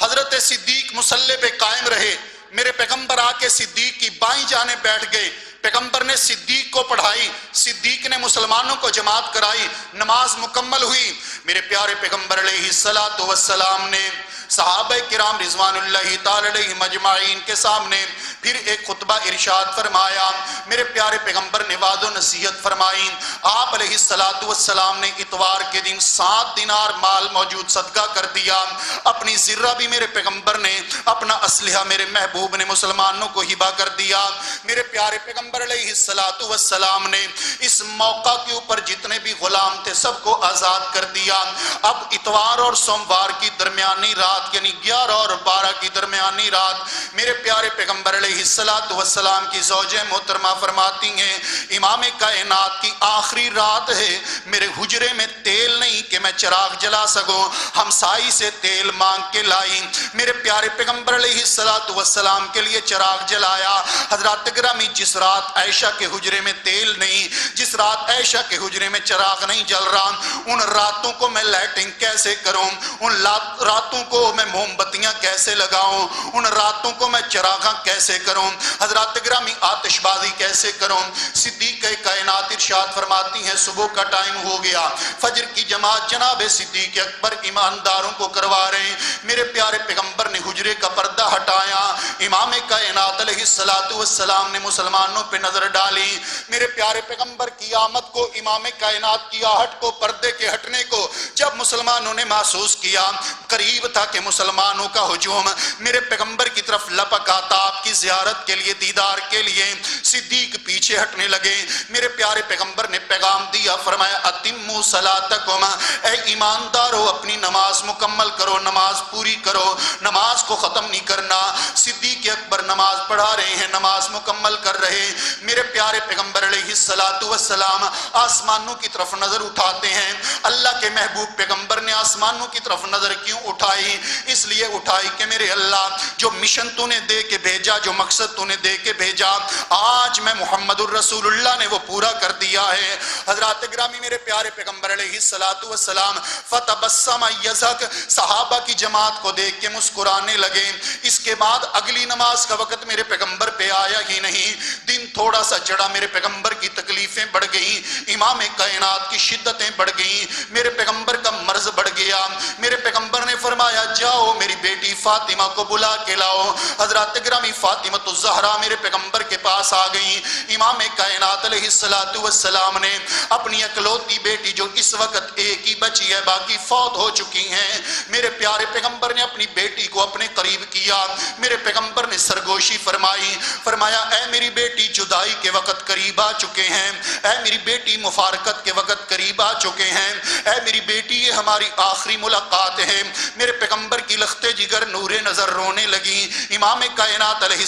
حضرت صدیق مصلی پہ قائم رہے، میرے پیغمبر آ کے صدیق کی بائیں جانب بیٹھ گئے، پیغمبر نے صدیق کو پڑھائی، صدیق نے مسلمانوں کو جماعت کرائی، نماز مکمل ہوئی۔ میرے پیارے پیغمبر علیہ السلام نے صحابہ کرام رضوان اللہ تعالی علیہم اجمعین کے سامنے پھر ایک خطبہ ارشاد فرمایا۔ میرے پیارے پیغمبر نے وعظ و نصیحت فرمائی۔ آپ علیہ السلام نے اتوار کے دن 7 دینار مال موجود صدقہ کر دیا، اپنی ذرہ بھی میرے پیغمبر نے، اپنا اسلحہ میرے محبوب نے مسلمانوں کو ہبہ کر دیا۔ میرے پیارے پیغمبر علیہ السلام نے اس موقع کے اوپر جتنے بھی غلام تھے سب کو آزاد کر دیا۔ اب اتوار اور سوموار کی درمیانی رات یعنی 11 اور 12 کی درمیانی رات میرے پیارے پیغمبر علیہ السلام کی زوجہ محترمہ فرماتی ہیں امام کائنات کی آخری رات ہے، میرے حجرے میں تیل نہیں کہ میں چراغ جلا سکوں، ہمسائی سے تیل مانگ کے لائی، میرے پیارے پیغمبر علیہ السلام کے لیے چراغ جلایا۔ حضرات گرامی جس رات عائشہ کے حجرے میں تیل نہیں، جس رات عائشہ کے حجرے میں چراغ نہیں جل رہا، ان راتوں کو میں لائٹنگ کیسے کروں، ان راتوں کو میں موم بتیاں کیسے لگاؤں، ان راتوں کو میں چراغاں کیسے کروں، حضرات گرامی آتش بازی کیسے کروں۔ صدیق کائنات ارشاد فرماتی ہیں صبح کا ٹائم ہو گیا، فجر کی جماعت جناب صدیق اکبر ایمانداروں کو کروا رہے ہیں۔ میرے پیارے پیغمبر نے حجرے کا پردہ ہٹایا، امام کائنات علیہ السلام نے مسلمانوں پہ نظر ڈالی۔ میرے پیارے پیغمبر کی آمد کو، امام کائنات کی آہٹ کو، پردے کے ہٹنے کو جب مسلمانوں نے محسوس کیا، قریب تھا کہ مسلمانوں کا ہجوم میرے پیغمبر کی طرف لپک آتا، آپ کی زیارت کے لیے، دیدار کے لیے۔ صدیق پیچھے ہٹنے لگے، میرے پیارے پیغمبر نے پیغام دیا، فرمایا اتموا صلاتکم، اے ایماندارو اپنی نماز مکمل کرو، نماز پوری کرو، نماز کو ختم نہیں کرنا۔ صدیق اکبر نماز پڑھا رہے ہیں، نماز مکمل کر رہے ہیں۔ میرے پیارے پیغمبر علیہ السلام آسمانوں کی طرف نظر اٹھاتے ہیں۔ اللہ کے محبوب پیغمبر نے آسمانوں کی طرف نظر کیوں اٹھائی؟ اس لیے اٹھائی کہ میرے اللہ جو مشن تو نے دے کے بھیجا، جو مقصد تو نے دے کے بھیجا، آج میں محمد الرسول اللہ نے وہ پورا کر دیا ہے۔ حضرات گرامی میرے پیارے پیغمبر علیہ السلام فتبسم یضحک، صحابہ کی جماعت کو دیکھ کے مسکرانے لگے۔ اس کے بعد اگلی نماز کا وقت میرے پیغمبر پہ آیا ہی نہیں، دن تھوڑا سا چڑھا، میرے پیغمبر کی تکلیفیں بڑھ گئیں، امام کائنات کی شدتیں بڑھ گئیں، میرے پیغمبر کا مرض بڑھ گیا۔ میرے پیغمبر نے فرمایا جاؤ میری بیٹی فاطمہ کو بلا کے لاؤ۔ حضرات گرامی فاطمہ الزہرا میرے پیغمبر کے پاس آ گئیں۔ امام کائنات علیہ السلام نے اپنی اکلوتی بیٹی جو اس وقت ایک ہی بچی ہے، باقی فوت ہو چکی ہیں، میرے پیارے پیغمبر نے اپنی بیٹی کو اپنے قریب کیا۔ میرے پیغمبر نے سرگوشی فرمائی، فرمایا اے میری بیٹی جدائی کے وقت قریب آ چکے ہیں، اے میری بیٹی مفارقت کے وقت قریب آ چکے ہیں، اے میری بیٹی یہ ہماری آخری ملاقات ہے۔ میرے پیغمبر کی لختے جگر نور نظر رونے لگی۔ امام کائنات علیہ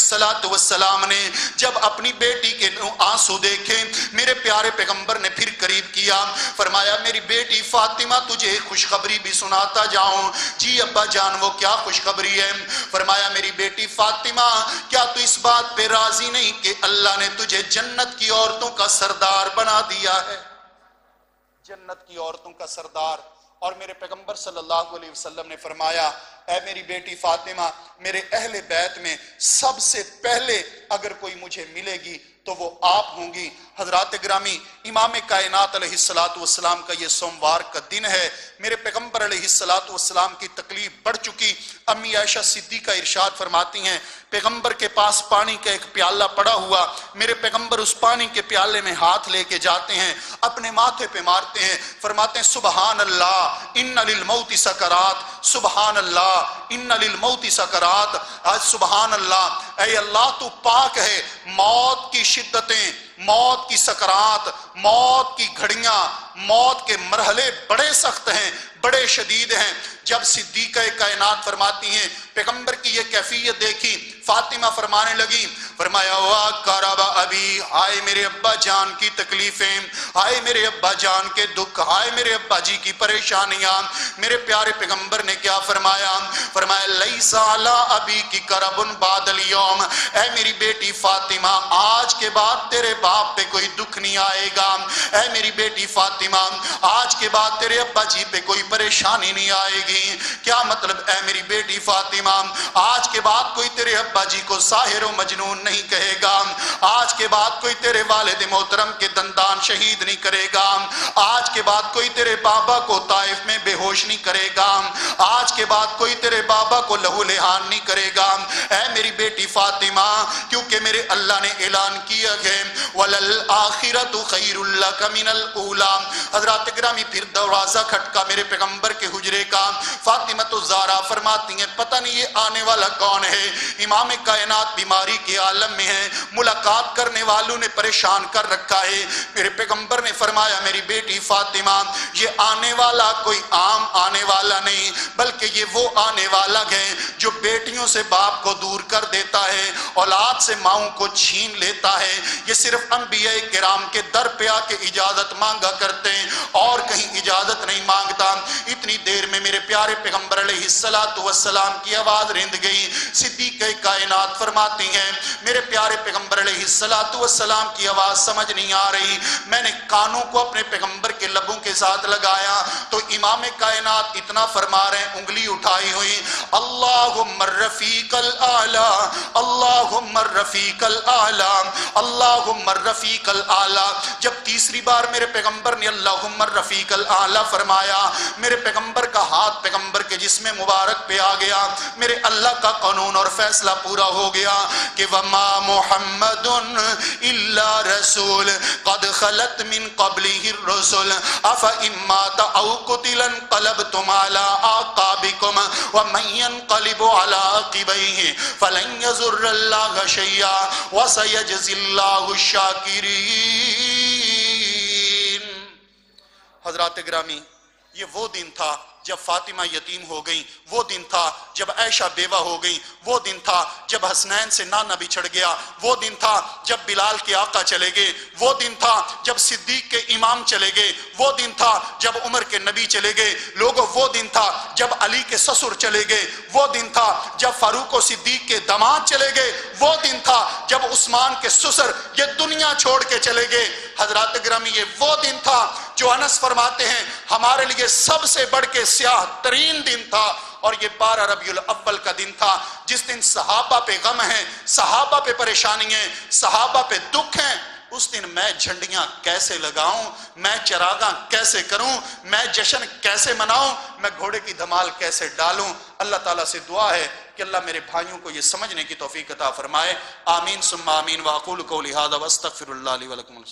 السلام نے جب اپنی بیٹی کے آنسو دیکھے، میرے پیارے پیغمبر نے پھر قریب کیا، فرمایا میری بیٹی فاطمہ تجھے خوشخبری بھی سناتا جاؤں۔ جی ابا جان وہ کیا خوشخبری ہے؟ فرمایا میری بیٹی فاطمہ کیا تو اس بات پہ راضی نہیں کہ اللہ نے تجھے جنت کی عورتوں کا سردار بنا دیا ہے؟ جنت کی عورتوں کا سردار۔ اور میرے پیغمبر صلی اللہ علیہ وسلم نے فرمایا اے میری بیٹی فاطمہ، میرے اہل بیت میں سب سے پہلے اگر کوئی مجھے ملے گی تو وہ آپ ہوں گی۔ حضرات گرامی امام کائنات علیہ الصلوۃ والسلام کا یہ سوموار کا دن ہے، میرے پیغمبر علیہ الصلوۃ والسلام کی تکلیف بڑھ چکی۔ امی عائشہ صدیقہ ارشاد فرماتی ہیں پیغمبر کے پاس پانی کا ایک پیالہ پڑا ہوا، میرے پیغمبر اس پانی کے پیالے میں ہاتھ لے کے جاتے ہیں، اپنے ماتھے پہ مارتے ہیں، فرماتے ہیں سبحان اللہ ان للموت سکرات، سبحان اللہ ان للموت سکرات، آج سبحان اللہ، اے اللہ تو پاک ہے، موت کی شدتیں، موت کی سکرات، موت کی گھڑیاں، موت کے مرحلے بڑے سخت ہیں، بڑے شدید ہیں۔ جب صدیقہ کائنات فرماتی ہیں پیغمبر کی یہ کیفیت دیکھی، فاطمہ فرمانے لگی، فرمایا وا کرب ابی، ہائے میرے ابا جان کی تکلیفیں، ہائے میرے ابا جان کے دکھ، ہائے میرے ابا جی کی پریشانیاں۔ میرے پیارے پیغمبر نے کیا فرمایا؟ فرمایا لیس علی ابی کی کرب بعد اليوم، اے میری بیٹی فاطمہ آج کے بعد تیرے باپ پہ کوئی دکھ نہیں آئے گا، اے میری بیٹی فاطمہ آج کے بعد تیرے ابا جی پہ کوئی پریشانی نہیں آئے گی۔ کیا مطلب؟ اے میری بیٹی فاطمہ آج کے بعد کوئی تیرے ابا جی کو ساحر و مجنون نہیں کہے گا، آج کے بعد کوئی تیرے والد محترم کے دندان شہید نہیں کرے گا، آج کے بعد کوئی تیرے بابا کو طائف میں بے ہوش نہیں کرے گا، آج کے بعد کوئی تیرے بابا کو لہو لہان نہیں کرے گا۔ اے میری بیٹی فاطمہ کیونکہ میرے اللہ نے اعلان کیا ہے وَلَلْآخِرَةُ خَيْرٌ لَكَ مِنَ الْأُولَىٰ۔ حضرات گرامی پھر دروازہ کھٹکا میرے پیغمبر کے حجرے کا، فاطمہ تو زہرا فرماتی ہیں پتہ نہیں یہ آنے والا کون ہے۔ امام کائنات بیماری کے عالم میں ہے، ملاقات کرنے والوں نے پریشان کر رکھا ہے۔ میرے پیغمبر نے فرمایا میری بیٹی فاطمہ یہ آنے والا کوئی عام آنے والا نہیں، بلکہ یہ وہ آنے والا ہے جو بیٹیوں سے باپ کو دور کر دیتا ہے، اولاد سے ماؤں کو چھین لیتا ہے۔ یہ صرف انبیاء کرام کے در پہ آ کے اجازت مانگا کرتے ہیں اور کہیں اجازت نہیں مانگتا۔ اتنی دیر میں میرے پیارے پیغمبر علیہ السلام کی آواز رند گئی۔ صدیقہ کائنات فرماتی ہیں میرے پیارے پیغمبر علیہ السلام کی آواز سمجھ نہیں آ رہی، میں نے کانوں کو اپنے پیغمبر کے لبوں کے ساتھ لگایا تو امام کائنات اتنا فرما رہے ہیں، انگلی اٹھائی ہوئی، اللہم الرفیق الاعلی، اللہم الرفیق الاعلی، اللہم الرفیق الاعلی۔ جب تیسری بار میرے پیغمبر نے اللہم الرفیق الاعلی فرمایا، میرے پیغمبر کا ہاتھ پیغمبر کے جسم مبارک پہ آ گیا، میرے اللہ کا قانون اور فیصلہ پورا ہو گیا کہ وما محمد الا رسول قد خلت من قبله الرسل افئن مات او قتل انقلبتم على اعقابكم ومن ينقلب على عقبيه فلن يضر الله شيئا وسيجزي الله الشاكرين۔ حضرات گرامی یہ وہ دن تھا جب فاطمہ یتیم ہو گئی، وہ دن تھا جب عائشہ بیوہ ہو گئی، وہ دن تھا جب حسنین سے نانا بچھڑ گیا، وہ دن تھا جب بلال کے آقا چلے گئے، وہ دن تھا جب صدیق کے امام چلے گئے، وہ دن تھا جب عمر کے نبی چلے گئے لوگوں، وہ دن تھا جب علی کے سسر چلے گئے، وہ دن تھا جب فاروق و صدیق کے داماد چلے گئے، وہ دن تھا جب عثمان کے سسر یہ دنیا چھوڑ کے چلے گئے۔ حضرات گرامی یہ وہ دن تھا جو انس فرماتے ہیں ہمارے لیے سب سے بڑھ کے سیاہ ترین دن تھا، اور یہ 12 ربیع الاول کا دن تھا جس دن صحابہ پہ غم ہیں، صحابہ پہ پریشانی ہیں، صحابہ پہ دکھ ہیں۔ اس دن میں جھنڈیاں کیسے لگاؤں، میں چراغاں کیسے کروں، میں جشن کیسے مناؤں، میں گھوڑے کی دھمال کیسے ڈالوں۔ اللہ تعالیٰ سے دعا ہے کہ اللہ میرے بھائیوں کو یہ سمجھنے کی توفیق عطا فرمائے۔ آمین ثم آمین۔ واقول قولی ھذا واستغفر اللہ لی ولکم۔